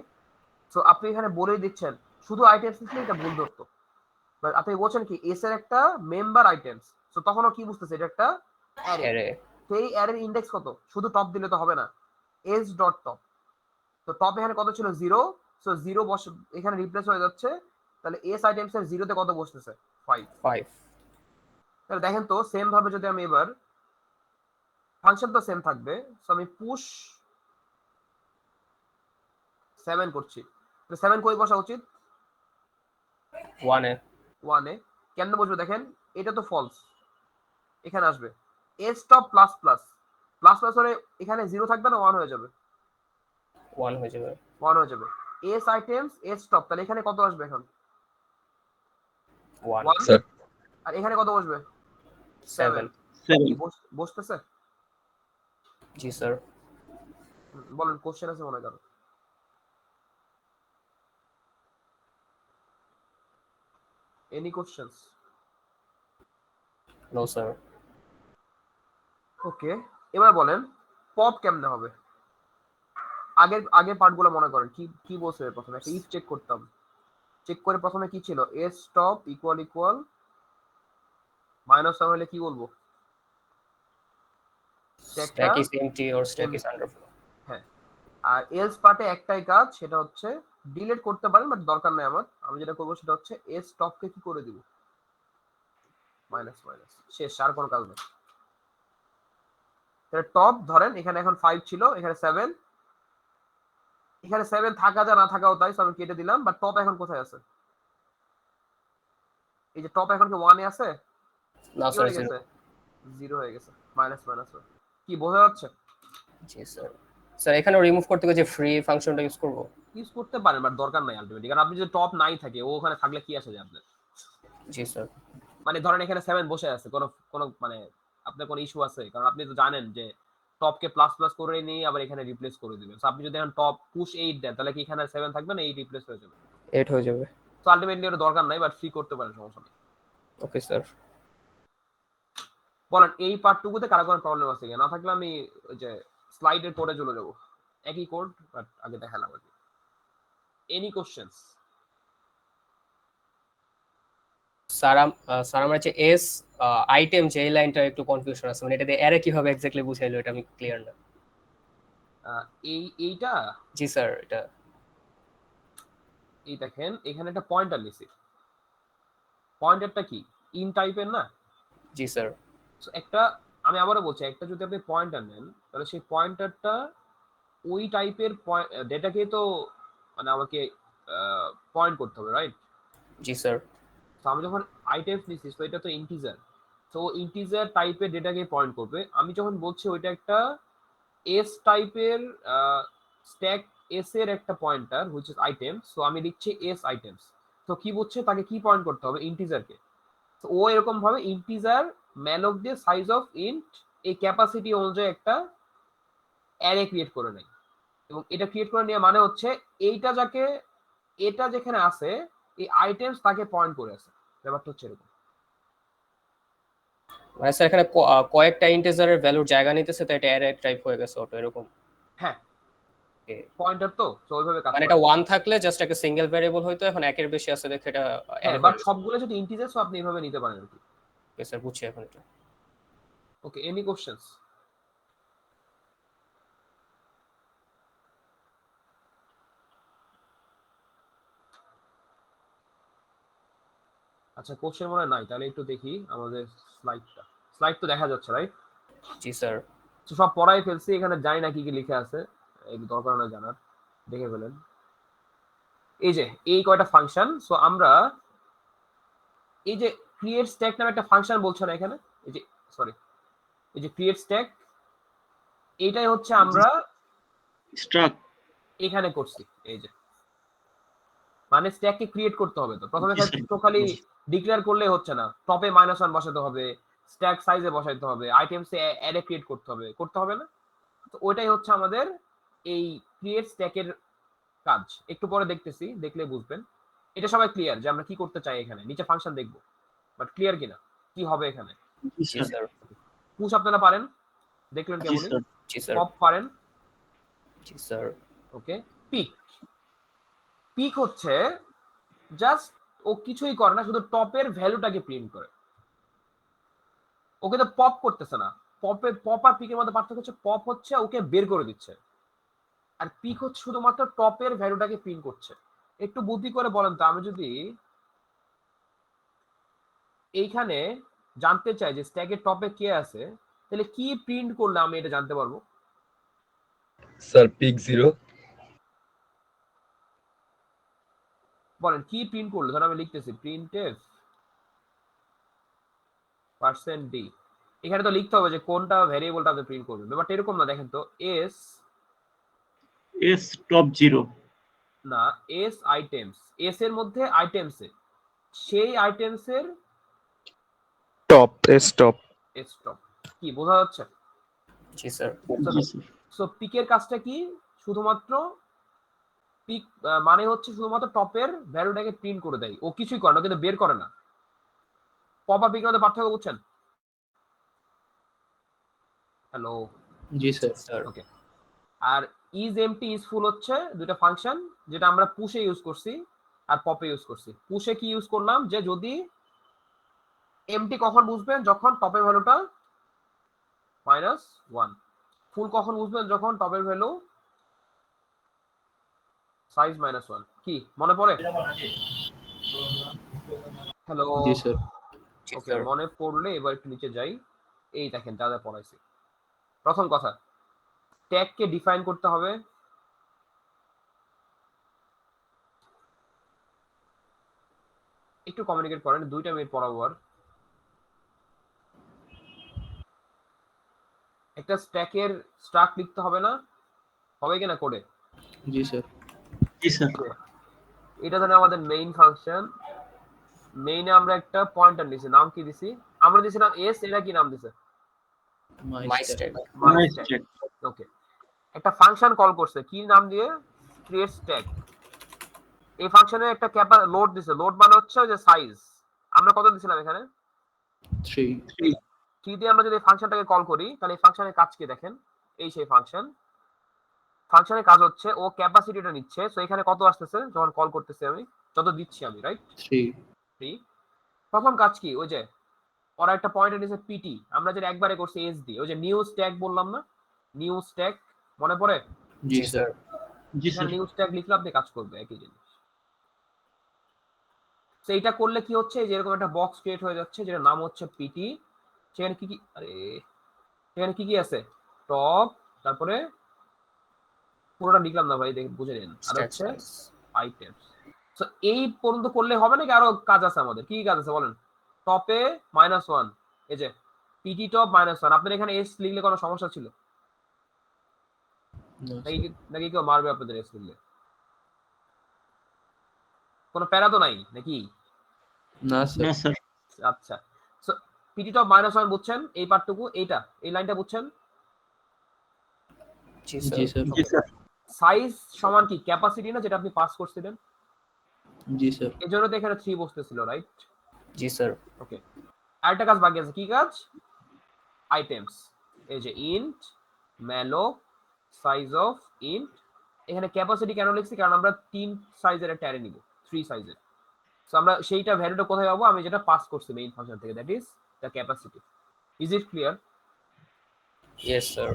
সো আপনি এখানে বলেই দিচ্ছেন শুধু আইটেমস লিখলে এটা ভুল ধরতো। আপনি বলছেন কি এস এর একটা মেম্বার আইটেমস, সো তখনও কি বুঝতেছে এটা একটা অ্যারে। অ্যারে। সেই অ্যারের ইন্ডেক্স কত? শুধু টপ দিলে তো হবে না, এস ডট টপ। তো টপ এখানে কত ছিল? 0, সো 0 এখানে রিপ্লেস হয়ে যাচ্ছে। তাহলে এস আইটেমস এর 0 তে কত বসতেছে? 5। 5। তাহলে দেখেন তো সেম ভাবে যদি আমি এবার ফাংশন তো সেম থাকবে, সো আমি পুশ 7 করছি, তো 7 কই বসা উচিত? 1 এ। 1 এ। কেমনে বসবে দেখেন, এটা তো ফলস, এখানে আসবে S top plus plus. Plus plus হলে এখানে 0 থাকবে না, 1 হয়ে যাবে? 1 হয়ে যাবে। 1 হয়ে যাবে। এস আইটেমস এস টপ, তাহলে এখানে কত আসবে এখন? 1। 1। স্যার আর এখানে কত বসবে? 7। 7 বসতেছে? জি স্যার। বলেন, কোশ্চেন আছে মনে করো? Any questions? No sir. Okay, এবার বলেন পপ কেমনে হবে? আগের আগের পার্টগুলো মনে করেন, কি কি বলছে প্রথমে? একটা ইফ চেক করতাম, চেক করে প্রথমে কি ছিল, এস টপ ইকুয়াল ইকুয়াল -1 হলে কি বলবো, stack is empty or stack is underflow. হ্যাঁ। আর এলস পার্টে একটাই কাজ, সেটা হচ্ছে ডিলিট করতে পারেন বাট দরকার নাই আমার। আমি যেটা করবো সেটা হচ্ছে এস টপকে কি করে দিব, মাইনাস মাইনাস, শেষ, আর কোনো কাজ নেই। তাহলে টপ ধরেন এখানে এখন 5 ছিল, এখানে 7, এখানে 7 থাকা যা না থাকাও তাই, আমি কেটে দিলাম। বাট টপ এখন কোথায় আছে, এই যে টপ এখন কি 1 এ আছে, না কি স্যার, হয়ে গেছে, 0 হয়ে গেছে, মাইনাস মাইনাস। কি বোঝা যাচ্ছে? জি স্যার। স্যার এখানে রিমুভ করতে গেলে যে ফ্রি ফাংশনটা ইউজ করব? ইউজ করতে পারেন বাট দরকার নাই আলটিমেটলি, কারণ আপনি যদি টপ নাই থাকে, ও ওখানে থাকলে কি আসে যায় আপনার। জি স্যার। মানে ধরেন এখানে 7 বসে আছে, কোনো মানে আপনার কোনো ইস্যু আছে, কারণ আপনি তো জানেন যে টপকে প্লাস প্লাস করে নিয়ে আবার এখানে রিপ্লেস করে দিবেন। সো আপনি যদি এখন টপ পুশ 8 দেন, তাহলে কি এখানে 7 থাকবে না, 8 রিপ্লেস হয়ে যাবে। 8 হয়ে যাবে। সো আলটিমেটলি ওটা দরকার নাই, বাট ফ্রি করতে পারেন, সমস্যা নেই। Okay sir. বলেন এই পার্টটুকুতে কারো কোনো প্রবলেম আছে কিনা, না থাকলে আমি ওই যে স্লাইডের কোডে চলে যাব, একই কোড বাট আগে দেখালাম আর কি। Any questions? স্যার স্যার আমার যে এস আইটেম যে এই লাইনটা একটু কনফিউশন আছে, মানে এটা দিয়ে অ্যারে কিভাবে এক্স্যাক্টলি বুঝাইলো এটা আমি ক্লিয়ার না। এইটা, জি স্যার। এটা এই দেখেন এখানে একটা পয়েন্টার নিছি, পয়েন্টারটা কি ইন টাইপের না? জি স্যার। সো একটা, আমি আবারও বলছি, একটা যদি আপনি পয়েন্টার নেন, তাহলে সেই পয়েন্টারটা ওই টাইপের ডেটাকে তো মানে আমাকে পয়েন্ট করতে হবে, রাইট? জি স্যার। তো আমি যখন আইটেমস নিচ্ছি, তো এটা তো ইন্টিজার, তো ইন্টিজার টাইপের ডেটাকে পয়েন্ট করবে। আমি যখন বলছি ওইটা একটা এস টাইপের স্ট্যাক এস এর একটা pointer which is item, so আমি লিখছি এস আইটেমস। তো কি বুঝছে, তাকে কি পয়েন্ট করতে হবে, ইন্টিজারকে। তো ও এরকম ভাবে ইন্টিজার ম্যালক দিয়ে সাইজ অফ ইন্ট এই ক্যাপাসিটি অনুযায়ী একটা অ্যারে ক্রিয়েট করে নেয়, এবং এটা ক্রিয়েট করে নেওয়া মানে হচ্ছে এইটা যাকে, এটা যেখানে আছে এই আইটেমস তাকে পয়েন্ট করে আছে, ব্যাপারটা হচ্ছে এরকম। মানে স্যার এখানে কয়েকটা ইন্টিজারের ভ্যালুর জায়গা নিতেছে, তাই এটা অ্যারে টাইপ হয়ে গেছে অটো, এরকম? হ্যাঁ, পয়েন্টার তো ওইভাবে কাজ মানে করে। এটা 1 থাকলে জাস্ট একটা সিঙ্গেল ভ্যারিয়েবল হয়তো, এখন একের বেশি আছে দেখে এটা হ্যাঁ, বাট সবগুলো যদি ইন্টিজার, সো আপনি এইভাবে নিতে পারেন আর কি। ওকে স্যার, বুঝছি এখন এটা। ওকে, এনি কোশ্চেনস? আচ্ছা, কোশ্চেন মনে হয় নাই, তাহলে একটু দেখি আমাদের স্লাইডটা। স্লাইড তো দেখা যাচ্ছে, রাইট? জি স্যার। তো সব পড়াই ফেলছি, এখানে জানি না কি কি লিখে আছে, এই দরকার না জানার, দেখে ফেলেন। এই যে এই কয়টা ফাংশন, সো আমরা এই যে ক্রিয়েট স্ট্যাক নামে একটা ফাংশন বলছো না এখানে, এই যে সরি, এই যে ক্রিয়েট স্ট্যাক, এইটাই হচ্ছে আমরা স্ট্রাক এখানে করছি। এই যে মানে স্ট্যাককে ক্রিয়েট করতে হবে, তো প্রথমে খালি ডিক্লেয়ার করলে হচ্ছে না, টপে -1 বসাতে হবে, স্ট্যাক সাইজে বসাইতে হবে, আইটেমসে অ্যারে ক্রিয়েট করতে হবে না? তো ওইটাই হচ্ছে আমাদের এই ক্রিয়েট স্ট্যাকের কাজ। একটু পরে দেখতেছি, দেখলে বুঝবেন। এটা সবাই ক্লিয়ার যে আমরা কি করতে চাই এখানে, নিচে ফাংশন দেখবো, বাট ক্লিয়ার কিনা কি হবে এখানে? জি স্যার। পুশ আপনারা পারেন, দেখলেন কেমন? জি স্যার। পপ পারেন? জি স্যার। ওকে, পিক, পিক হচ্ছে জাস্ট ও কিছুই করে না, শুধু টপের ভ্যালুটাকে প্রিন্ট করে। ওকে তো পপ করতেছে না। পপ আর পিকের মধ্যে পার্থক্য হচ্ছে, পপ হচ্ছে ওকে বের করে দিচ্ছে, আর পিক হচ্ছে শুধুমাত্র টপের ভ্যালুটাকে প্রিন্ট করছে। একটু বুদ্ধি করে বলেন তো, আমি যদি এইখানে জানতে চাই যে স্ট্যাকের টপে কে আছে, তাহলে কি প্রিন্ট করলে আমি এটা জানতে পারবো? Sir peek 0। বলেন কি প্রিন্ট করলো, ধর আমি লিখতেছি printf %d, এখানে তো লিখতে হবে যে কোনটা ভ্যারিয়েবলটা আপনি প্রিন্ট করবেন। ব্যাপারটা এরকম না, দেখেন তো, এস টপ 0 না, এস আইটেমস, এস এর মধ্যে আইটেমসে, সেই আইটেমসের top, S top. S top, কি বোঝা যাচ্ছে? জি স্যার। সো পিকের কাজটা কি, শুধুমাত্র পিক মানে হচ্ছে শুধুমাত্র টপের ভ্যালুটাকে প্রিন্ট করে দেয়, ও কিছুই করে না, কিন্তু বের করে না। পপ আর পিকের মধ্যে পার্থক্য বুঝছেন? হ্যালো? জি স্যার। ওকে। আর ইজ এমটি ইজ ফুল হচ্ছে দুইটা ফাংশন, যেটা আমরা পুশে ইউজ করছি, আর পপে ইউজ করছি। পুশে কি ইউজ করলাম, যে যদি এমটি কখন বুঝবেন, যখন টপের ভ্যালুটা -1। ফুল কখন বুঝবেন, যখন টপের ভ্যালু সাইজ -1। কি মনে পড়ে? হ্যালো, জি স্যার। জি ওকে, স্যার। মনে পড়লে এবার একটু নিচে যাই। এই দেখেন যা যা পড়াইছি। প্রথম কথা, ট্যাগকে ডিফাইন করতে হবে। একটু কমিউনিকেট করেন, 2টা মিনিট পড়াবো আর। একটা স্ট্যাকের স্ট্রাক লিখতে হবে না, হবে কিনা কোডে? জি স্যার। জি স্যার। এটা ধরে আমাদের মেইন ফাংশন। মেইনে আমরা একটা পয়েন্টার নিছি, নাম কি দিছি? আমরা দিছিলাম এস, এটা কি নাম দিছে? মাই মাই স্ট্যাক। স্ট্যাক। মাই স্ট্যাক। স্ট্যাক। ওকে, একটা ফাংশন কল করছে, কি নাম দিয়ে? Create stack. এই ফাংশনে একটা লোড দিছে, লোড মানে হচ্ছে ওই যে সাইজ। আমরা কত দিছিলাম এখানে? 3। 3 দিয়ে আমরা যদি ফাংশনটাকে কল করি, তাহলে এই ফাংশনের কাজ কি দেখেন। এই সেই ফাংশন। ফাংশনের কাজ হচ্ছে ও ক্যাপাসিটিটা নিচ্ছে। সো এখানে কত আসতেছে যখন কল করতেছি আমি, যত দিচ্ছি আমি, রাইট? 3। 3। প্রথম কাজ কি, ওই যে ওরা একটা পয়েন্টার নিছে পিটি, আমরা যেটা একবারে করছি এস দিয়ে, ওই যে নিউ স্ট্যাক বললাম না, নিউ স্ট্যাক, মনে পড়ে? জি জি স্যার। স্যার। জি এখানে স্যার। নিউ স্ট্যাক লিখলে আপনি কাজ করবে একই জিনিস। তো এটা করলে কি হচ্ছে, যে এরকম একটা বক্স ক্রিয়েট হয়ে যাচ্ছে, যেটার নাম হচ্ছে পিটি। সেখানে কি কি, আরে সেখানে কি কি আছে? টপ, তারপরে পুরোটা লিখলাম না ভাই, বুঝে নিন। আর স্ট্যাক হচ্ছে সাইজ। আইটেমস। তো এই পর্যন্ত করলে হবে নাকি আরো কাজ আছে আমাদের? কি কি কাজ আছে বলেন? টপে -1, এই যে পিটি টপ -1। আপনার এখানে এস লিখলে কোনো সমস্যা ছিল না নাকি? স্যার। নাকি কেউ মারবে আপনাদের এস লিখলে? কোনো প্যারা তো নাই নাকি? না না স্যার। স্যার। আচ্ছা, সো পিটি টপ -1 বুঝছেন? এই পার্টটুকু, এইটা, এই লাইনটা বুঝছেন? জি জি স্যার। স্যার। জি স্যার। সাইজ সমান কি ক্যাপাসিটি না, যেটা আপনি পাস করছিলেন? জি স্যার। এই জন্য তো এখানে 3 বসতেছিল, রাইট? জি স্যার। ওকে, আরেকটা কাজ বাকি আছে। কি কাজ? আইটেমস। এই যে int malloc size of int. এখানে ক্যাপাসিটি কেন লিখছি, কারণ আমরা 3 সাইজের একটা অ্যারে নিব, 3 সাইজের। সো আমরা সেইটা ভ্যালুটা কোথায় পাবো, আমি যেটা পাস করছি মেইন ফাংশন থেকে, that is the capacity. Is it clear? Yes sir.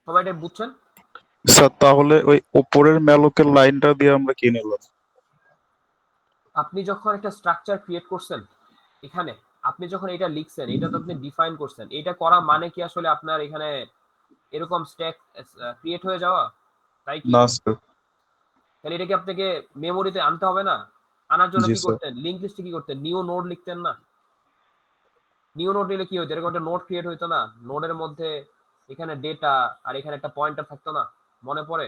সবাই এটা বুঝছেন? স্যার তাহলে ওই উপরের ম্যালোকের লাইনটা দিয়ে আমরা কি নিলাম? আপনি যখন একটা স্ট্রাকচার ক্রিয়েট করছেন, এখানে আপনি যখন এটা লিখছেন, এটা তো আপনি ডিফাইন করছেন। এটা করা মানে কি আসলে আপনার এখানে এরকম স্ট্যাক ক্রিয়েট হয়ে যাওয়া, তাই কি? না স্যার। তাহলে এটা কি আপনাকে মেমোরিতে আনতে হবে না? আনার জন্য জি কি স্যার। করতেন? লিংক লিস্টে কি করতেন? নিউ নোড লিখতেন না? নিউ নোড নিলে কি হতো, এরকম একটা নোড ক্রিয়েট হইতো না? নোডের মধ্যে এখানে ডেটা আর এখানে একটা পয়েন্টার থাকতো না? মনে পড়ে?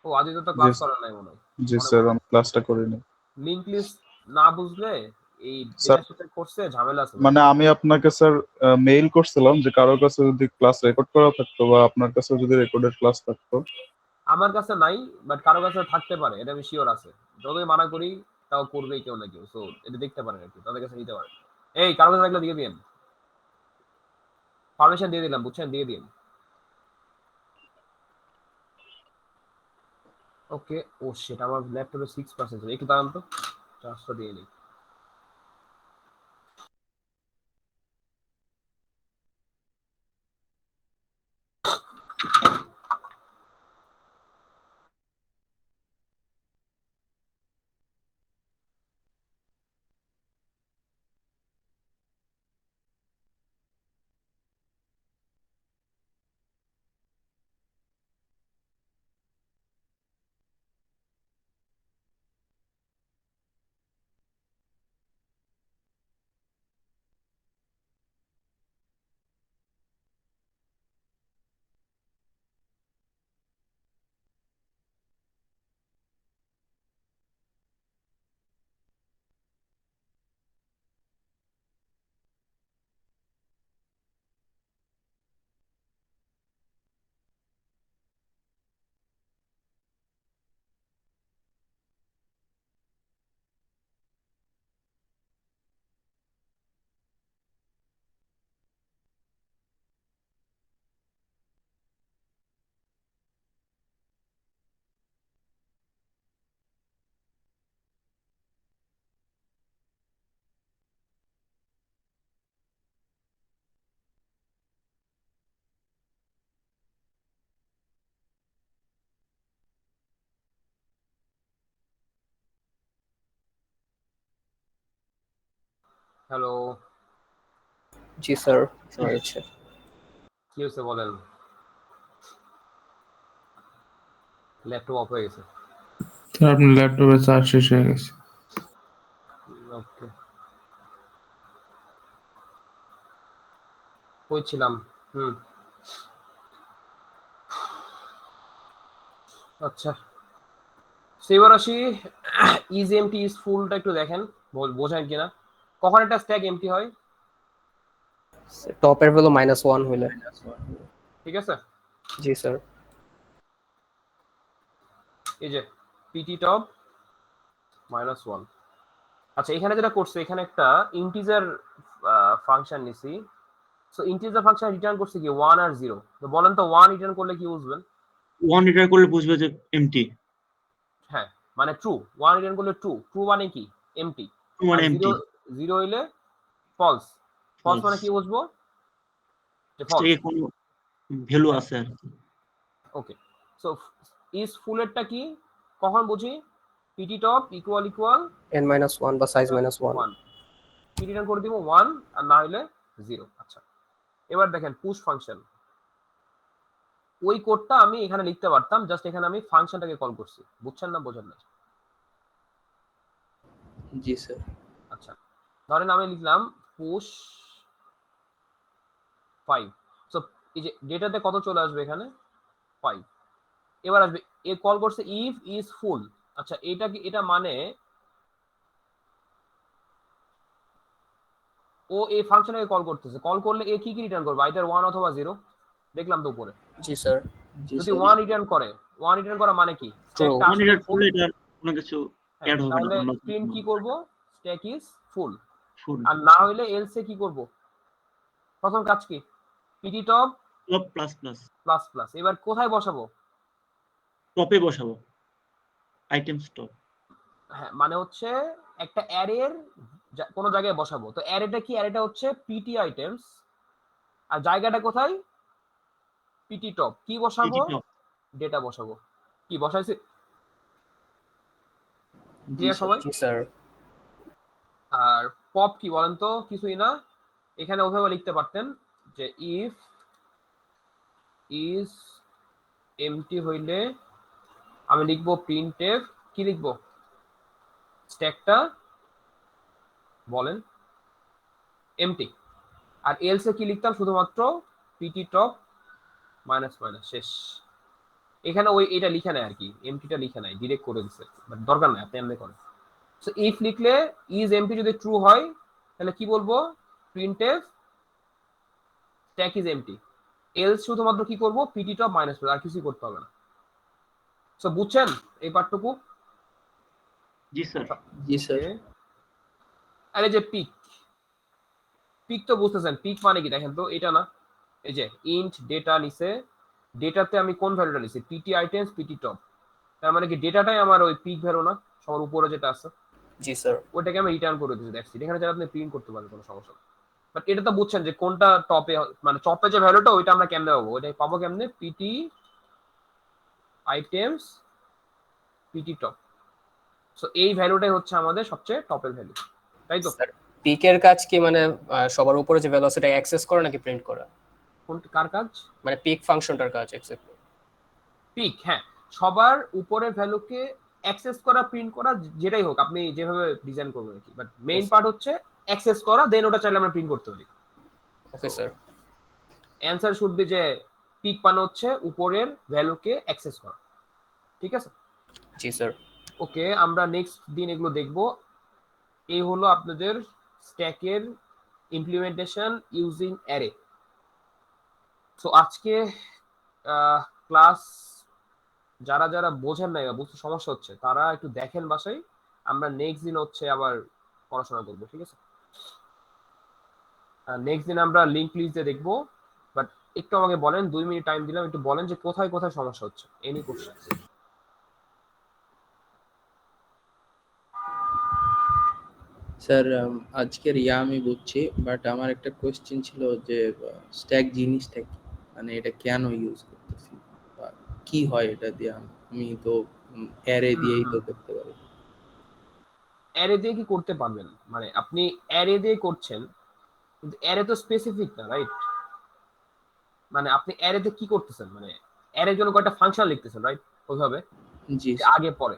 ও আদিত্য তো জি ক্লাস করার নাই মনে হয়। জি মনে স্যার, পড়ে, আমি ক্লাসটা করিনি। লিংক লিস্ট না বুঝলে এই স্যার ডেটা সেটের কোর্সে ঝামেলা আছে ভাই। মানে আমি আপনাকে স্যার মেইল করছিলাম যে কারোর কাছে যদি ক্লাস রেকর্ড করা থাকতো বা আপনার কাছে যদি রেকর্ডেড ক্লাস থাকতো। আমার কাছে নাই, বাট কারো কাছে থাকতে পারে, এটা আমি শিওর আছে। যতই মানা করি তাও করবেই কেউ না কেউ। সো এটা দেখতে পারেন আর কি, তাদের কাছে নিতে পারেন। এই কারো কাছে থাকলে দিয়ে দিন, পারমিশন দিয়ে দিলাম, বুঝছেন? দিয়ে দিন। ওকে, ও সেটা আমার ল্যাপটপে 6% একটু দাঁড়ান তো, চার্জটা দিয়ে নিই। হ্যালো, জি স্যার রয়েছে। কি হয়েছে বলেন? ল্যাপটপ অফ হয়ে গেছে। স্যার আপনার ল্যাপটপে চার্জ শেষ হয়ে গেছে। ওকে, কইছিলাম। আচ্ছা, So, এবার আসি ইজ এমটি ইজ ফুলটা একটু দেখেন, বোঝেন কিনা। কখন একটা স্ট্যাক এমটি হয়? টপের ভ্যালু -1 হইলে। ঠিক আছে, জি স্যার। এই যে পিটি টপ -1। আচ্ছা, এখানে যেটা করছে, এখানে একটা ইন্টিজার ফাংশন নিছি। সো ইন্টিজার ফাংশন রিটার্ন করছে কি 1 আর 0। তো বলেন তো 1 রিটার্ন করলে কি বুঝবেন? 1 রিটার্ন করলে বুঝবে যে এমটি, হ্যাঁ, মানে ট্রু। 1 রিটার্ন করলে ট্রু, ট্রু মানে কি এমটি। মানে আর এমটি। 0 হইলে ফলস। ফলস মানে কি বুঝবো? যে ফলস। স্ট্যাকে কোনো ভ্যালু আছে আর কি। ওকে, সো ইজ ফুলেরটা কি কখন বুঝি? পিটি টপ ইকুয়াল n-1 বা সাইজ -1। 1, কি রিটার্ন করে দিব 1, আর না হলে 0। আচ্ছা, এবার দেখেন পুশ ফাংশন। ওই কোডটা আমি এখানে লিখতে পারতাম, জাস্ট এখানে আমি ফাংশনটাকে কল করছি। বুঝছেন না বোঝেন না? জি স্যার। আচ্ছা, ধরেন আমি লিখলাম পুশ 5। সো এই যে ডেটাতে কত চলে আসবে এখানে 5। এবার আসবে এ কল করছে ইফ ইজ ফুল। আচ্ছা, এটা কি, এটা মানে ও এই ফাংশনটাকে কল করতেছে। কল করলে এ কি কি রিটার্ন করবে? আইদার 1 অথবা 0। দেখলাম তো উপরে। জি স্যার। জি যদি স্যার। 1 রিটার্ন করে, 1 রিটার্ন করা মানে কি? True. স্ট্যাকটা 1 আসলে রিটার্ন ফুল। করলে এটা কোনো কিছু অ্যাড হবে না। তাহলে আমরা প্রিন্ট কি করব? Stack is full. ফুল আর না হইলে এলস এ কি করব? প্রথম কাজ কি? PT top top plus plus plus plus. এবার কোথায় বসাবো? টপে বসাবো, আইটেম টপ। হ্যাঁ, মানে হচ্ছে একটা অ্যারের কোন জায়গায় বসাবো। তো অ্যারেটা কি? অ্যারেটা হচ্ছে পিটি আইটেমস। আর জায়গাটা কোথায়? PT top. কি বসাবো? টপ ডেটা বসাবো। কি বসাইছি? জি ক্লিয়ার স্যার। সবাই? জি স্যার। আর পপ কি বলেন তো? কিছুই না। এখানে ওভাবে লিখতে পারতেন যে ইফ ইজ এমটি হইলে আমি লিখবো প্রিন্টএফ। কি লিখবো? স্ট্যাকটা বলেন এমটি। আর এলস এ কি লিখতাম? শুধুমাত্র পিটি টপ মাইনাস মাইনাস, শেষ। এখানে ওই এটা লিখে নেয় আর কি, এমটিটা লিখে নেয়, ডিরেক্ট করে দিচ্ছে। বাট দরকার নাই, আপনি এমনি করেন। সো ইফ লিখলে ইজ এমটি যদি ট্রু হয় তাহলে কি বলবো? Printf stack is empty. Else শুধুমাত্র কি করব? পিটি টপ মাইনাস, আর কিছু করতে হবে না। সো বুঝছেন এই পার্টটুকু? জি স্যার। জি স্যার। আরে যে পিক, পিক তো বুঝতেছেন। পিক মানে কি দেখেন তো, এটা না, এই যে ইন্ট ডেটা নিছে, ডেটাতে আমি কোন ভ্যালুটা নিছি? PT items PT top. তার মানে কি ডেটাটাই আমার ওই পিক ভ্যালু না, সবার উপরে যেটা আছে জি স্যার। ওইটাকে আমি রিটার্ন করে দিয়েছি। দেখছি এখানে যারা আপনি প্রিন্ট করতে পারেন, কোনো সমস্যা নেই। বাট এটা তো বুঝছেন যে কোনটা টপে, মানে টপে যে ভ্যালুটা ওইটা আমরা কেমনে পাবো? ওইটা পাবো কেমনে? PT items PT top. So এই ভ্যালুটাই হচ্ছে আমাদের সবচেয়ে টপের ভ্যালু, তাই তো? স্যার পিকের কাজ কি মানে সবার উপরে যে ভ্যালু সেটা অ্যাক্সেস করা নাকি প্রিন্ট করা? কোন কার কাজ? মানে পিক ফাংশনটার কাজ এক্স্যাক্টলি। পিক, হ্যাঁ, সবার উপরের ভ্যালুকে অ্যাক্সেস করা, প্রিন্ট করা, যেটাই হোক আপনি যেভাবে ডিজাইন করবেন আর কি। বাট মেইন পার্ট হচ্ছে অ্যাক্সেস করা, দেন ওটা চাইলে আমরা প্রিন্ট করতে পারি। Okay sir. Answer should be যে পিক মানে হচ্ছে উপরের ভ্যালুকে অ্যাক্সেস করা। ঠিক আছে? জি স্যার। ওকে, আমরা নেক্সট দিন এগুলো দেখব। এই হলো আপনাদের স্ট্যাকের ইমপ্লিমেন্টেশন ইউজিং অ্যারে। সো আজকে ক্লাস যারা যারা বোঝেন নাই বা বুঝতে সমস্যা হচ্ছে তারা একটু দেখেন বাসায়। আমরা নেক্সট দিন হচ্ছে আবার পড়াশোনা করবো, ঠিক আছে? নেক্সট দিন আমরা লিঙ্ক লিস্টে দেখবো। বাট একটু আমাকে বলেন, 2 মিনিট টাইম দিলাম, একটু বলেন যে কোথায় কোথায় সমস্যা হচ্ছে। Any question? স্যার আজকের আমি বুঝছি, বাট আমার একটা কোয়েশ্চেন ছিল যে স্ট্যাক জিনিসটা কি, মানে এটা কেন ইউজ করতেছি বা কি হয় এটা দিয়ে? আমি তো অ্যারে দিয়েই তো করতে পারি। অ্যারে দিয়ে কি করতে পারবেন, মানে আপনি অ্যারে দিয়ে করছেন কিন্তু অ্যারে তো স্পেসিফিক না, রাইট? মানে আপনি অ্যারেতে কি করতেছেন, মানে অ্যারের জন্য কয়েকটা ফাংশন লিখতেছেন, রাইট? ওইভাবে জি যে স্যার। আগে পরে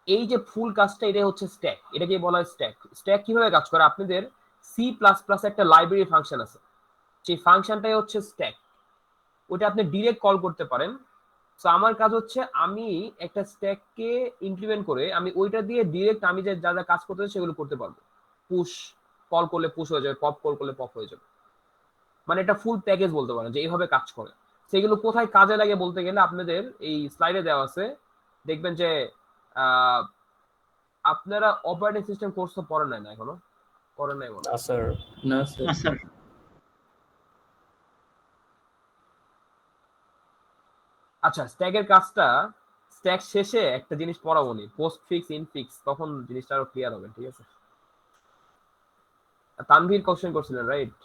এই যে ফুল কাজটা, এটা হচ্ছে স্ট্যাক। এটাকে বলা হয় স্ট্যাক। স্ট্যাক কিভাবে কাজ করে, আপনাদের সি প্লাস প্লাস একটা লাইব্রেরি ফাংশন আছে, সেই ফাংশনটাই হচ্ছে স্ট্যাক। ওটা আপনি ডিরেক্ট কল করতে পারেন। সো আমার কাজ হচ্ছে আমি একটা স্ট্যাককে ইমপ্লিমেন্ট করে আমি ওইটা দিয়ে ডিরেক্ট আমি যে যা যা কাজ করতে চাই সেগুলো করতে পারবো। পুশ কল করলে পুশ হয়ে যাবে, পপ কল করলে পপ হয়ে যাবে। মানে এটা ফুল প্যাকেজ বলতে পারেন যে এইভাবে কাজ করে। সেগুলো কোথায় কাজে লাগে বলতে গেলে আপনাদের এই স্লাইডে দেওয়া আছে, দেখবেন যে আহ, আপনারা অপারেটিং সিস্টেম কোর্স তো পড়েন নাই না এখনো? পড়েন নাই মনে হয়। স্যার না স্যার। না স্যার। আচ্ছা, স্ট্যাকের কাজটা, স্ট্যাক শেষে একটা জিনিস পড়াবো নি, পোস্ট ফিক্স ইন ফিক্স, তখন জিনিসটা আরো ক্লিয়ার হবে, ঠিক আছে? তানভীর কোশ্চেন করছিলেন, রাইট?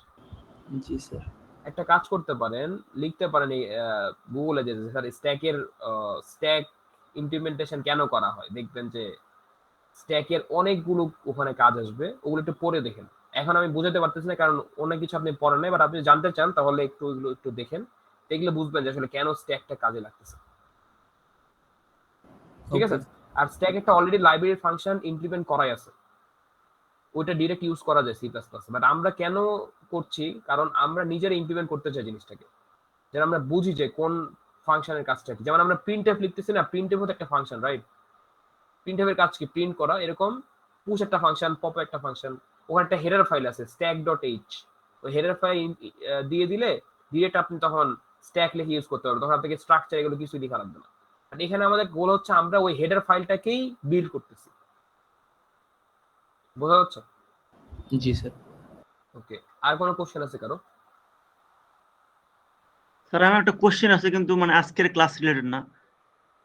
জি স্যার। একটা কাজ করতে পারেন, লিখতে পারেন এই গুগলে যে স্যার স্ট্যাকের স্ট্যাক ইমপ্লিমেন্টেশন কেন করা হয়, দেখবেন যে স্ট্যাকের অনেকগুলো ওখানে কাজ আসবে, ওগুলো একটু পড়ে দেখেন। এখন আমি বুঝাতে পারতেছি না কারণ অনেক কিছু আপনি পড়েন নাই, বাট আপনি জানতে চান তাহলে একটু ওইগুলো একটু দেখেন, দেখলে বুঝবেন যে আসলে কেন স্ট্যাকটা কাজে লাগতেছে, ঠিক আছে? আর স্ট্যাক একটা অলরেডি লাইব্রেরি ফাংশন ইমপ্লিমেন্ট করাই আছে, ওইটা ডিরেক্ট ইউজ করা যায় সি প্লাস প্লাস। বাট আমরা কেন করছি, কারণ আমরা নিজেরা ইমপ্লিমেন্ট করতে চাই জিনিসটাকে, যেন আমরা বুঝি যে কোন ফাংশনের কাজটা কি। যেমন আমরা প্রিন্টএফ লিখতেছি না, প্রিন্টএফ হচ্ছে একটা ফাংশন, রাইট? প্রিন্টএফ এর কাজ কি? প্রিন্ট করা। এরকম পুশ একটা ফাংশন, পপ একটা ফাংশন, ওখানে একটা হেডার ফাইল আছে stack.h, ওই হেডার ফাইল দিয়ে দিলে ডিরেক্ট আপনি তখন স্ট্যাক লিখে ইউজ করতে পারবেন, তখন আপনাকে স্ট্রাকচার এগুলো কিছু লেখা লাগবে না। আর এখানে আমাদের গোল হচ্ছে আমরা ওই হেডার ফাইলটাকেই বিল্ড করতেছি, বোঝা যাচ্ছে? জি স্যার। ওকে, আর কোনো কোশ্চেন আছে কারো? স্যার আমার একটা কোশ্চেন আছে কিন্তু মানে আজকের ক্লাস রিলেটেড না,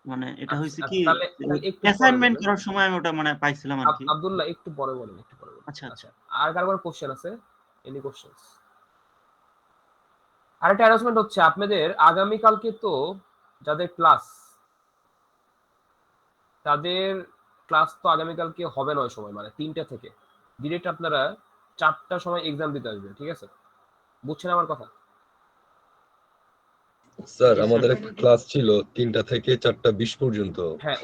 মানে এটা হয়েছে কি তাহলে একটু পরে অ্যাসাইনমেন্ট বলেন। করার সময় আমি ওটা মানে পাইছিলাম আর কি। আব্দুল্লাহ একটু পরে বলেন, একটু পরে বলেন। আচ্ছা আচ্ছা। আর কারো কোনো কোশ্চেন আছে? Any questions? আরেকটা অ্যানাউন্সমেন্ট হচ্ছে, আপনাদের আগামীকালকে তো যাদের ক্লাস, তাদের ক্লাস তো আগামীকালকে হবে না ওই সময়, মানে 3টা থেকে ডিরেক্ট আপনারা 4টার সময় এক্সাম দিতে আসবেন, ঠিক আছে? বুঝছেন আমার কথা? স্যার জি, স্যার। আমাদের একটা ক্লাস ছিল 3টা থেকে 4টা 20 পর্যন্ত। হ্যাঁ,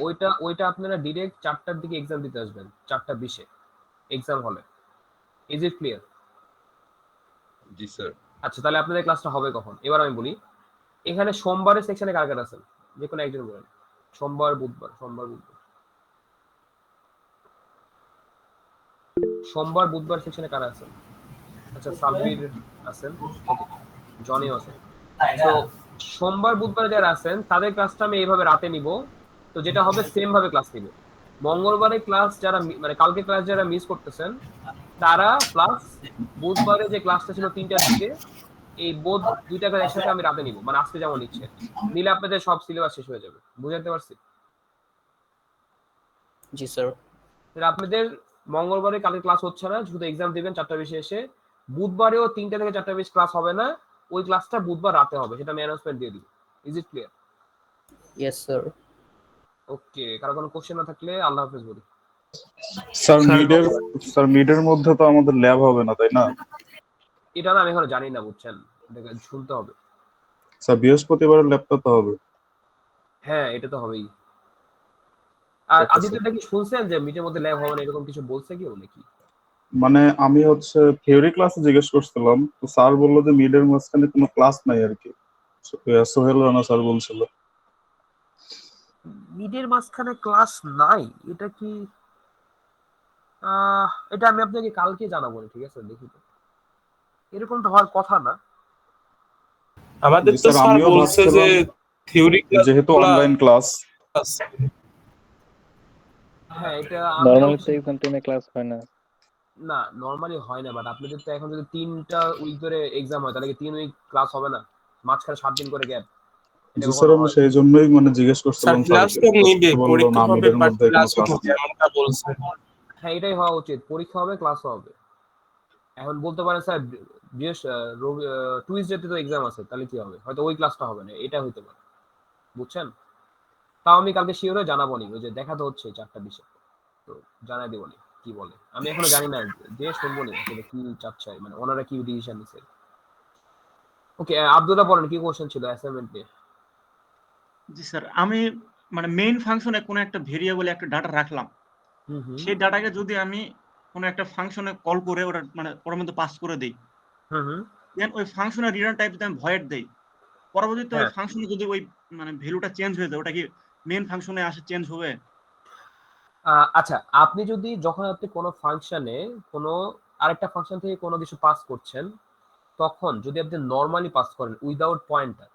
ওইটা আপনারা ডিরেক্ট 4টার দিকে এক্সাম দিতে আসবেন, 4টা 20-এ এক্সাম হলে। Is it clear? জি স্যার। আচ্ছা, তাহলে আপনাদের ক্লাসটা হবে কখন এবার আমি বলি। এখানে সোমবারের সেকশনে কার কার আছেন, যে কোনো একজন বলেন। সোমবার বুধবার সেকশনে কারা আছেন? আচ্ছা, সাব্বির আছেন, ওকে, জনিও আছেন। তো সোমবার বুধবার যারা আছেন তাদের ক্লাসটা আমি এইভাবে রাতে নিব, তো যেটা হবে সেম ভাবে ক্লাস নিব। মঙ্গলবারে ক্লাস যারা মানে কালকে ক্লাস যারা মিস করতেছেন তারা প্লাস বুধবারে যে ক্লাসটা ছিল 3টার দিকে, এই বোধ 2টা ক্লাস একসাথে আমি রাতে নিব, মানে আজকে যেমন নিচ্ছে, নিলে আপনাদের সব সিলেবাস শেষ হয়ে যাবে। বুঝাতে পারছি? জি স্যার। তাহলে আপনাদের মঙ্গলবারে কালকে ক্লাস হচ্ছে না, শুধু এক্সাম দিবেন 4টা 20-এ এসে। বুধবারেও 3টা থেকে 4টা 20 ক্লাস হবে না, ওই ক্লাসটা বুধবার রাতে হবে, সেটা আমি অ্যানাউন্সমেন্ট দিয়ে দিব। Is it clear? Yes sir. Okay, কারো কোনো কোশ্চেন না থাকলে আল্লাহ হাফেজ বলি। স্যার মিডের মধ্যে তো আমাদের ল্যাব হবে না, তাই না? এটা না আমি এখনো জানি না, বুঝছেন, এটাকে শুনতে হবে। স্যার বৃহস্পতিবারের ল্যাবটা তো হবে। হ্যাঁ, এটা তো হবেই। আর Okay, আদিত্য, এটা কি শুনছেন যে মিটের মধ্যে ল্যাব হবে না, এরকম কিছু বলছে কি নাকি? মানে আমি হচ্ছে থিওরি ক্লাসে জিজ্ঞেস করছিলাম, তো স্যার বললো যে মিডের মাঝখানে কোনো ক্লাস নাই আর কি। সোহেল রানা স্যার বলছিল। মিডের মাঝখানে ক্লাস নাই, এটা কি? এটা আমি আপনাকে কালকে জানাবো, ঠিক আছে? দেখি তো, এরকম তো হওয়ার কথা না। আমাদের তো স্যার স্যার আমিও বলছে যে ভাবছিলাম থিওরি ক্লাস যেহেতু অনলাইন ক্লাস। হ্যাঁ, এটা নরমালি তো এক্সাম টাইমে ক্লাস হয় না। না, নরমালি হয় না, বাট আপনাদের তো এখন যদি 3টা উইক ধরে এক্সাম হয় তাহলে কি 3 উইক ক্লাস হবে না? মাঝখানে 7 দিন করে গ্যাপ, এটা জি কখনো স্যার, আমি হয়? সেই জন্যই মানে জিজ্ঞেস স্যার করছিলাম ক্লাস স্যারকে। তো নিবে, বললো পরীক্ষা না, হবে মিডের বাট মধ্যে কোনো ক্লাসও ক্লাস হবে, নেই। এমনটা বলছে। হ্যাঁ, এটাই হওয়া উচিত, পরীক্ষা হবে ক্লাসও হবে। এখন বলতে পারেন স্যার টুইসডেতে তো এক্সাম আছে, তাহলে কি হবে? হয়তো ওই ক্লাসটা হবে না, এটা হইতে পারে, বুঝছেন? তাও আমি কালকে শিওর হয়ে জানাবো নি, ওই যে দেখা তো হচ্ছে 4টা 20-এ, তো জানাই দেবো নি কি কি বলে। আমি এখনো জানি না, যে শুনবো না সেটা কি চাচ্ছে, মানে ওনারা কি ডিসিশন নিছে। ওকে, আব্দুল্লাহ বলেন কি কোশ্চেন ছিল অ্যাসাইনমেন্ট নিয়ে। জি স্যার, আমি মানে মেইন ফাংশনে কোনো একটা ভেরিয়েবলে একটা ডাটা রাখলাম, হুম হুম সেই ডাটাকে যদি আমি কোনো একটা ফাংশনে কল করে ওটা মানে ওর মধ্যে পাস করে দেই, হুম হুম দেন ওই ফাংশনের রিটার্ন টাইপ যদি আমি ভয়েড দেই, পরবর্তীতে ওই হ্যাঁ ফাংশনে যদি ওই মানে ভ্যালুটা চেঞ্জ হয়ে যায়, ওটা কি মেইন ফাংশনে আসে চেঞ্জ হবে? আচ্ছা, আপনি যদি যখন আপনি কোনো ফাংশনে কোনো আরেকটা ফাংশন থেকে কোনো কিছু পাস করছেন, তখন যদি আপনি নর্মালি পাস করেন উইদাউট পয়েন্টার,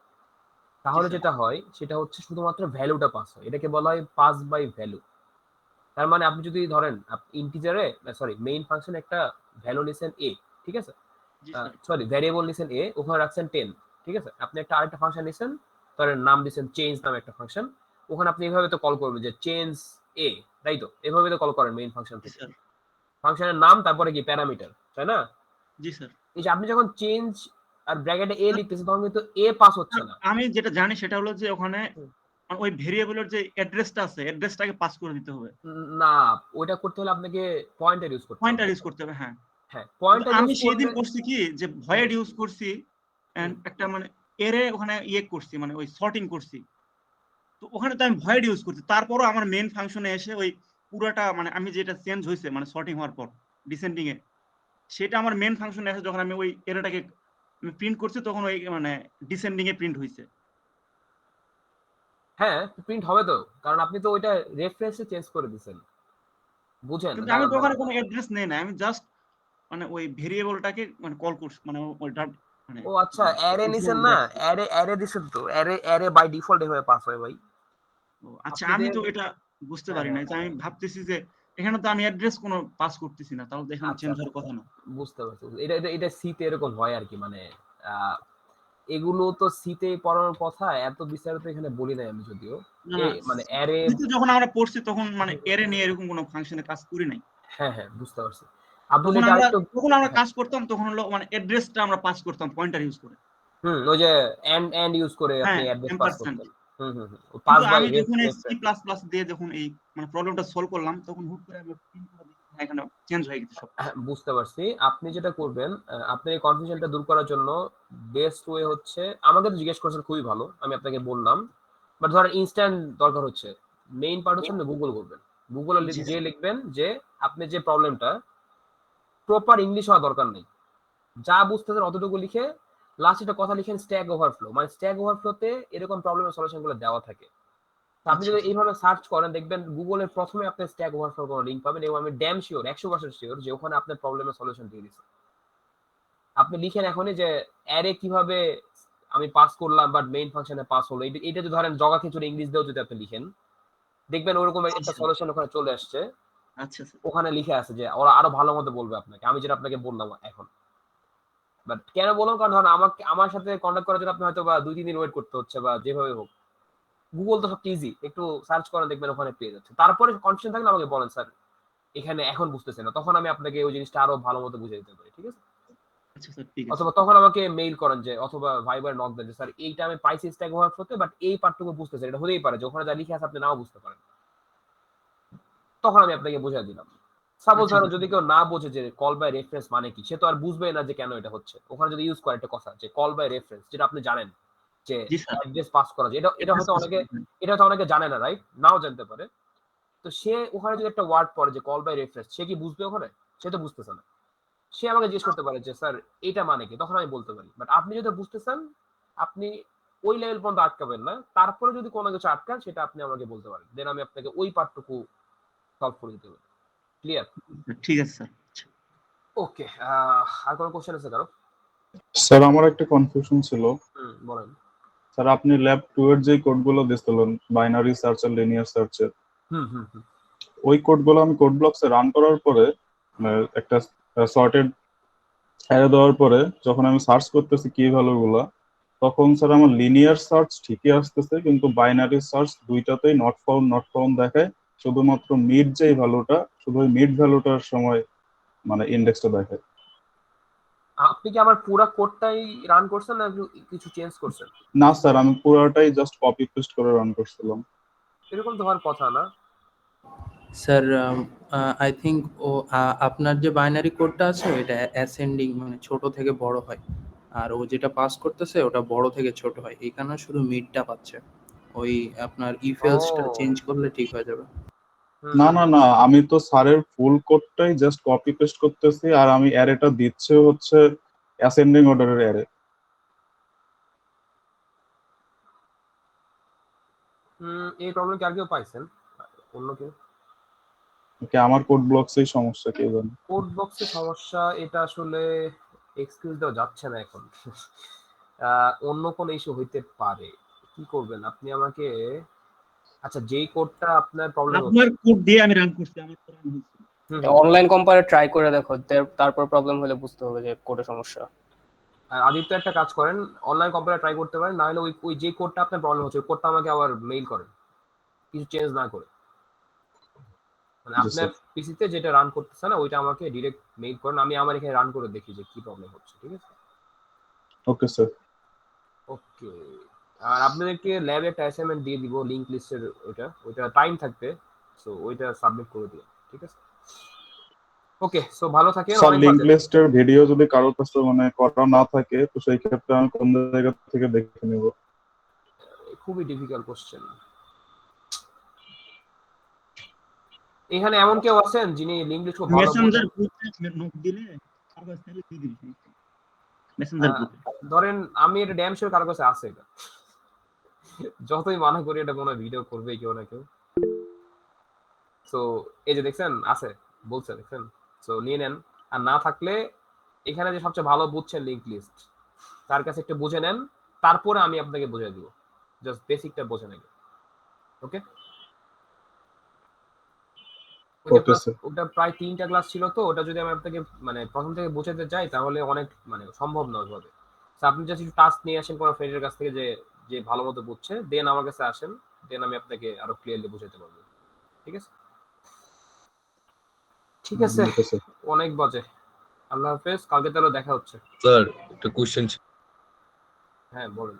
তাহলে স্যার। যেটা হয় সেটা হচ্ছে শুধুমাত্র ভ্যালুটা পাস হয়। এটাকে বলা হয় পাস বাই ভ্যালু। তার মানে আপনি যদি ধরেন ইন্টিজারে, সরি মেইন ফাংশনে একটা ভ্যালু নিছেন a, ঠিক আছে, জি স্যার। সরি ভ্যারিয়েবল নিছেন a, ওখানে রাখছেন 10, ঠিক আছে। আপনি একটা আরেকটা ফাংশন নিছেন, ধরেন নাম দিছেন চেঞ্জ নামে একটা ফাংশন, ওখানে আপনি এভাবে তো কল করবেন যে চেঞ্জ a, তাই তো, এভাবে তো কল করেন মেইন ফাংশন জি থেকে। স্যার। ফাংশনের নাম তারপরে কি প্যারামিটার, তাই না? জি স্যার। এই যে আপনি যখন চেঞ্জ আর ব্র্যাকেটে a লিখতেছেন, তখন কিন্তু a পাস হচ্ছে না। আমি যেটা জানি সেটা হলো যে ওখানে হুম। ওই ভেরিয়েবলের যে অ্যাড্রেসটা আছে, অ্যাড্রেসটাকে পাস করে দিতে হবে, না, ওইটা করতে হলে আপনাকে পয়েন্টার ইউজ করতে হবে। পয়েন্টার ইউজ করতে হবে। হ্যাঁ, হ্যাঁ, কিন্তু পয়েন্টার আমি ইউজ সেদিন করলে করছি কি যে ভয়েড ইউজ করছি এন্ড একটা মানে এরে ওখানে ইয়ে করছি, মানে ওই সর্টিং করছি, তো ওখানে তো আমি ভয়েড ইউজ করছি, তারপরও আমার মেইন ফাংশনে এসে ওই পুরোটা মানে আমি যেটা চেঞ্জ হয়েছে মানে সর্টিং হওয়ার পর ডিসেন্ডিং এ, সেটা আমার মেইন ফাংশনে এসে যখন আমি ওই এরটাকে প্রিন্ট করছি, তখন ওই মানে ডিসেন্ডিং এ প্রিন্ট হয়েছে। হ্যাঁ প্রিন্ট হবে তো, কারণ আপনি তো ওইটা রেফারেন্সে চেঞ্জ করে দিয়েছেন, বুঝেন? কিন্তু আমি তো ওখানে কোনো অ্যাড্রেস নেই না, আমি জাস্ট মানে ওই ভেরিয়েবলটাকে মানে কল করছি, মানে ওইটা মানে ও আচ্ছা, অ্যারে নিছেন না, অ্যারে দিছেন তো, অ্যারে বাই ডিফল্ট এভাবে পাস হয় ভাই। ও আচ্ছা, আপনি আমি যে তো এটা বুঝতে হ্যাঁ পারি না, হ্যাঁ যে আমি ভাবতেছি যে এখানে তো আমি অ্যাড্রেস কোনো পাস করতেছি না, তাহলে তো এখানে আচ্ছা, চেঞ্জ হওয়ার কথা না। বুঝতে পারছি। এটা সিতে এরকম হয় আর কি, মানে আহ, এগুলো তো সিতে পড়ানোর কথা, এত বিস্তারিত এখানে বলি নাই আমি যদিও। না না, মানে অ্যারে, কিন্তু যখন আমরা পড়ছি তখন মানে এরে নিয়ে এরকম কোনো ফাংশনে কাজ করি নাই। হ্যাঁ হ্যাঁ বুঝতে পারছি। আব্দুল, এটা আরেকটু যখন আমরা কাজ করতাম তখন হলো মানে অ্যাড্রেসটা আমরা পাস করতাম পয়েন্টার ইউজ করে। ওই যে এন্ড ইউজ করে আপনি হ্যাঁ, অ্যাড্রেস পাস এম্পারস্যান্ড। করতেন। পাস কিন্তু বাই আমি যখন এই সি রেফারেন্স। প্লাস প্লাস দিয়ে যখন এই মানে প্রবলেমটা সলভ করলাম, তখন হুট করে আমি প্রিন্ট করে দেখি হ্যাঁ, এখানে চেঞ্জ হয়ে গেছে সব। হ্যাঁ, বুঝতে পারছি। আপনি যেটা করবেন, আপনি এই কনফিউশনটা দূর করার জন্য বেস্ট ওয়ে হচ্ছে, আমাকে তো জিজ্ঞেস করছেন খুবই ভালো, আমি আপনাকে বললাম, বাট ধরেন ইনস্ট্যান্ট দরকার হচ্ছে, মেইন পার্ট হচ্ছে আপনি গুগল করবেন। গুগলে জি যে স্যার। লিখবেন যে আপনি যে প্রবলেমটা, প্রপার ইংলিশ হওয়া দরকার নেই, যা বুঝতেছেন অতটুকু লিখে লাস্ট একটা কথা লিখেন স্ট্যাক ওভারফ্লো, মানে স্ট্যাক ওভারফ্লোতে এরকম প্রবলেমের সলিউশন গুলো দেওয়া থাকে। তো আপনি আচ্ছা যদি আচ্ছা। এইভাবে সার্চ করেন, দেখবেন গুগলের প্রথমে আপনি স্ট্যাক ওভারফ্লো কোনো লিঙ্ক পাবেন, এবং আমি ড্যাম শিওর 100% শিওর যে ওখানে আপনার প্রবলেমের সলিউশন দিয়ে দিচ্ছে। আপনি লিখেন এখনই যে অ্যারে কিভাবে আমি পাস করলাম বাট মেইন ফাংশনে পাস হলো, এটা যদি ধরেন জগা খিচুড়ি ইংলিশ দিয়েও যদি আপনি লিখেন, দেখবেন ওরকম একটা আচ্ছা সলিউশন ওখানে চলে আসছে। আচ্ছা স্যার। ওখানে লিখে আছে যে ওরা আরো ভালো মতো বলবে আপনাকে, আমি যেটা আপনাকে বললাম এখন। বাট কেন বললাম, কারণ ধরেন আমাকে আমার সাথে কন্ট্যাক্ট করার জন্য আপনি হয়তো বা 2-3 দিন ওয়েট করতে হচ্ছে, বা যেভাবে হোক। গুগল তো সবচেয়ে ইজি, একটু সার্চ করেন দেখবেন ওখানে পেয়ে যাচ্ছে। তারপরে কনফিউশন থাকলে আমাকে বলেন স্যার এখানে এখন বুঝতেছে না, তখন আমি আপনাকে ওই জিনিসটা আরো ভালো মতো বুঝিয়ে দিতে পারি, ঠিক আছে? আচ্ছা স্যার, ঠিক আছে। অথবা তখন আমাকে মেইল করেন, যে অথবা ভাইবার নক দেন যে স্যার এইটা আমি পাইছি স্ট্যাক ওভারফ্লোতে, বাট এই পার্টটুকু বুঝতেছে, এটা হতেই পারে যে ওখানে যা লিখে আছে আপনি নাও বুঝতে পারেন, তখন আমি আপনাকে বুঝিয়ে দিলাম। সাপোজ আচ্ছা ধরেন স্যার। যদি কেউ না বোঝে যে কল বাই রেফারেন্স মানে কি, সে তো আর বুঝবে না যে কেন এটা হচ্ছে। ওখানে যদি ইউজ করে একটা কথা যে কল বাই রেফারেন্স, যেটা আপনি জানেন যে জি স্যার। অ্যাড্রেস পাস করা যায়, এটা এটা অ্যাড্রেস হয়তো পাস অনেকে, করবেন। এটা হয়তো অনেকে জানে না, রাইট? নাও জানতে পারে। তো সে ওখানে যদি একটা ওয়ার্ড পড়ে যে কল বাই রেফারেন্স, সে কি বুঝবে ওখানে? সে তো বুঝতেছে না। সে আমাকে জিজ্ঞেস করতে পারে যে স্যার এটা মানে কি, তখন আমি বলতে পারি। বাট আপনি যদি বুঝতেছেন, আপনি ওই লেভেল পর্যন্ত আটকাবেন না, তারপরে যদি কোনো কিছু আটকান সেটা আপনি আমাকে বলতে পারেন, দেন আমি আপনাকে ওই পার্টটুকু সলভ করে দিতে পারি। ক্লিয়ার? ঠিক আছে স্যার। আচ্ছা। ওকে, আর কোনো কোশ্চেন আছে কারো? স্যার আমার একটা কনফিউশন ছিল। বলেন। স্যার আপনি ল্যাব 2 এর যে কোডগুলো দিয়েছিলেন, বাইনারি সার্চ আর লিনিয়ার সার্চের, হুম হুম হুম ওই কোডগুলো আমি কোড ব্লকসে রান করার পরে একটা সর্টেড অ্যারে দেওয়ার পরে যখন আমি সার্চ করতেছি কি ভ্যালুগুলা, তখন স্যার আমার লিনিয়ার সার্চ ঠিকই আসতেছে, কিন্তু বাইনারি সার্চ দুইটাতেই নট ফাউন্ড দেখায়। শুধুমাত্র মিড যে ভ্যালুটা, শুধু ওই মিড ভ্যালুটার সময় মানে ইন্ডেক্সটা দেখায়। আপনি কি আমার পুরো কোডটাই রান করছেন না কিছু চেঞ্জ করছেন? না স্যার, আমি পুরোটাই জাস্ট কপি পেস্ট করে রান করছিলাম। এরকম তো হওয়ার কথা না। স্যার আই থিঙ্ক আপনার যে বাইনারি কোডটা আছে এটা অ্যাসেন্ডিং মানে ছোট থেকে বড় হয়, আর ও যেটা পাস করতেছে ওটা বড় থেকে ছোট হয়, এই কারণে শুধু মিডটা পাচ্ছে। ওই আপনার ইফ এলসটা ও চেঞ্জ করলে ঠিক হয়ে যাবে। না না না, আমি তো স্যারের ফুল কোডটাই জাস্ট কপি পেস্ট করতেছি, আর আমি অ্যারেটা দিচ্ছি হচ্ছে অ্যাসেন্ডিং অর্ডারের অ্যারে। এই প্রবলেম কি আর কেউ পাইছেন? অন্য কেউ? কি আমার কোড ব্লকসেই সমস্যা, কে জানে। কোড বক্সের সমস্যা, এটা আসলে এক্সকিউজ দেওয়া যাচ্ছে না এখন। অন্য কোনো ইস্যু হইতে পারে। কি করবেন আপনি আমাকে, আচ্ছা যেই কোডটা আপনার প্রবলেম হচ্ছে, আপনার কোড দিয়ে আমি রান করছি, আমার তো রান হচ্ছে। অনলাইন কম্পারে ট্রাই করে দেখো, তারপর প্রবলেম হলে বুঝতে হবে যে কোডে সমস্যা। আর আদিত্য একটা কাজ করেন, অনলাইন কম্পিউটার ট্রাই করতে পারেন, না হলে ওই যে কোডটা আপনার প্রবলেম হচ্ছে ওই কোডটা আমাকে আবার মেইল করেন, কিছু চেঞ্জ না করে। মানে জি আপনার স্যার। পিসিতে যেটা রান করতেছে না ওইটা আমাকে ডিরেক্ট মেইল করেন, আমি আমার এখানে রান করে দেখি যে কি প্রবলেম হচ্ছে, ঠিক আছে? Okay sir. ওকে। আর আপনাদেরকে ল্যাবে একটা অ্যাসাইনমেন্ট দিয়ে দিব, লিংক লিস্টের ওইটা টাইম থাকবে, সো ওইটা সাবমিট করে দিও, ঠিক আছে? ওকে, সো ভালো থাকেন। স্যার অনেক লিংক বাজে, লিস্টের ভিডিও যদি কারোর কাছে মানে করা না থাকে তো সেই ক্ষেত্রে আমি কোন জায়গা থেকে দেখে নেব? খুবই ডিফিকাল্ট কোশ্চেন। এখানে এমন কেউ আছেন যিনি লিংক লিস্ট খুব ভালো বোঝেন? মেসেঞ্জার গ্রুপে নোট দিলে কার কাছে থেকে দিয়ে দিবি মেসেঞ্জার গ্রুপে। ধরেন আমি এটা ড্যাম শিওর কারো কাছে আছে এটা, যতই মানা করি এটা কোনো ভিডিও করবে কেউ না কেউ। সো এই যে দেখছেন আছে, বলছে দেখছেন, সো নিয়ে নেন। আর না থাকলে এখানে যে সবচেয়ে ভালো বুঝছেন লিংক লিস্ট, তার কাছে একটু বুঝে নেন, তারপরে আমি আপনাকে বুঝিয়ে দিব, জাস্ট বেসিকটা বোঝে নেন। ওকে? Okay sir. ওটা প্রায় 3টা ক্লাস ছিল, তো ওটা যদি আমি আপনাকে মানে প্রথম থেকে বোঝাতে যাই তাহলে অনেক মানে সম্ভব নয় ভাবে। আপনি জাস্ট একটু টাস্ক নিয়ে আসেন কোনো ফ্রেন্ডের কাছ থেকে যে যে ভালো মতো বুঝছে, দেন আমার কাছে আসেন, দেন আমি আপনাকে আরো ক্লিয়ারলি বুঝাতে পারবো, ঠিক আছে? ঠিক আছে, ওকে স্যার। অনেক বাজে। আল্লাহ হাফেজ, কালকে তাহলে দেখা হচ্ছে। স্যার একটা কোশ্চেন, হ্যাঁ বলেন।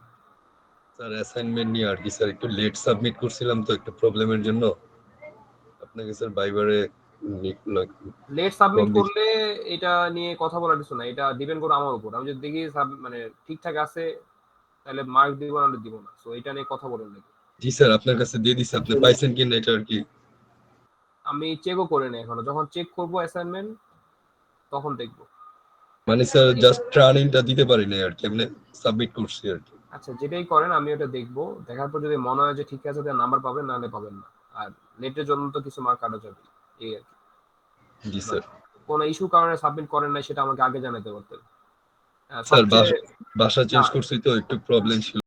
স্যার অ্যাসাইনমেন্ট নিয়ে আর কি স্যার, একটু লেট সাবমিট করছিলাম তো একটা প্রবলেমের জন্য আপনাকে স্যার বাইবারে লেট সাবমিট করলে এটা নিয়ে কথা বলার কিছু না, এটা ডিপেন্ড করে আমার উপর। আমি যদি দেখি মানে ঠিকঠাক আছে তাহলে মার্ক দিব, না দিব না, সো এটা নিয়ে কথা বলেন নাকি। জি স্যার আপনার কাছে দিয়ে দিছি, আপনি পাইছেন কিনা এটা আর কি। আমি চেকও করে নাই এখনো, যখন চেক করবো অ্যাসাইনমেন্ট তখন দেখবো। মানে স্যার জাস্ট ট্রানিংটা দিতে পারি না আর কি, এমনি সাবমিট করছি আর কি। আচ্ছা যেটাই করেন আমি ওটা দেখবো, দেখার পর যদি মনে হয় যে ঠিক আছে তাহলে নাম্বার পাবেন, নাহলে পাবেন না। আর নেটের জন্য তো কিছু মার্ক কাটা যাবে, এই আর কি। জি স্যার। কোন ইস্যু কারণে সাবমিট করেন নাই সেটা আমাকে আগে জানাতে পারতেন। স্যার সবচেয়ে বাসা চেঞ্জ করছি তো একটু প্রবলেম ছিল।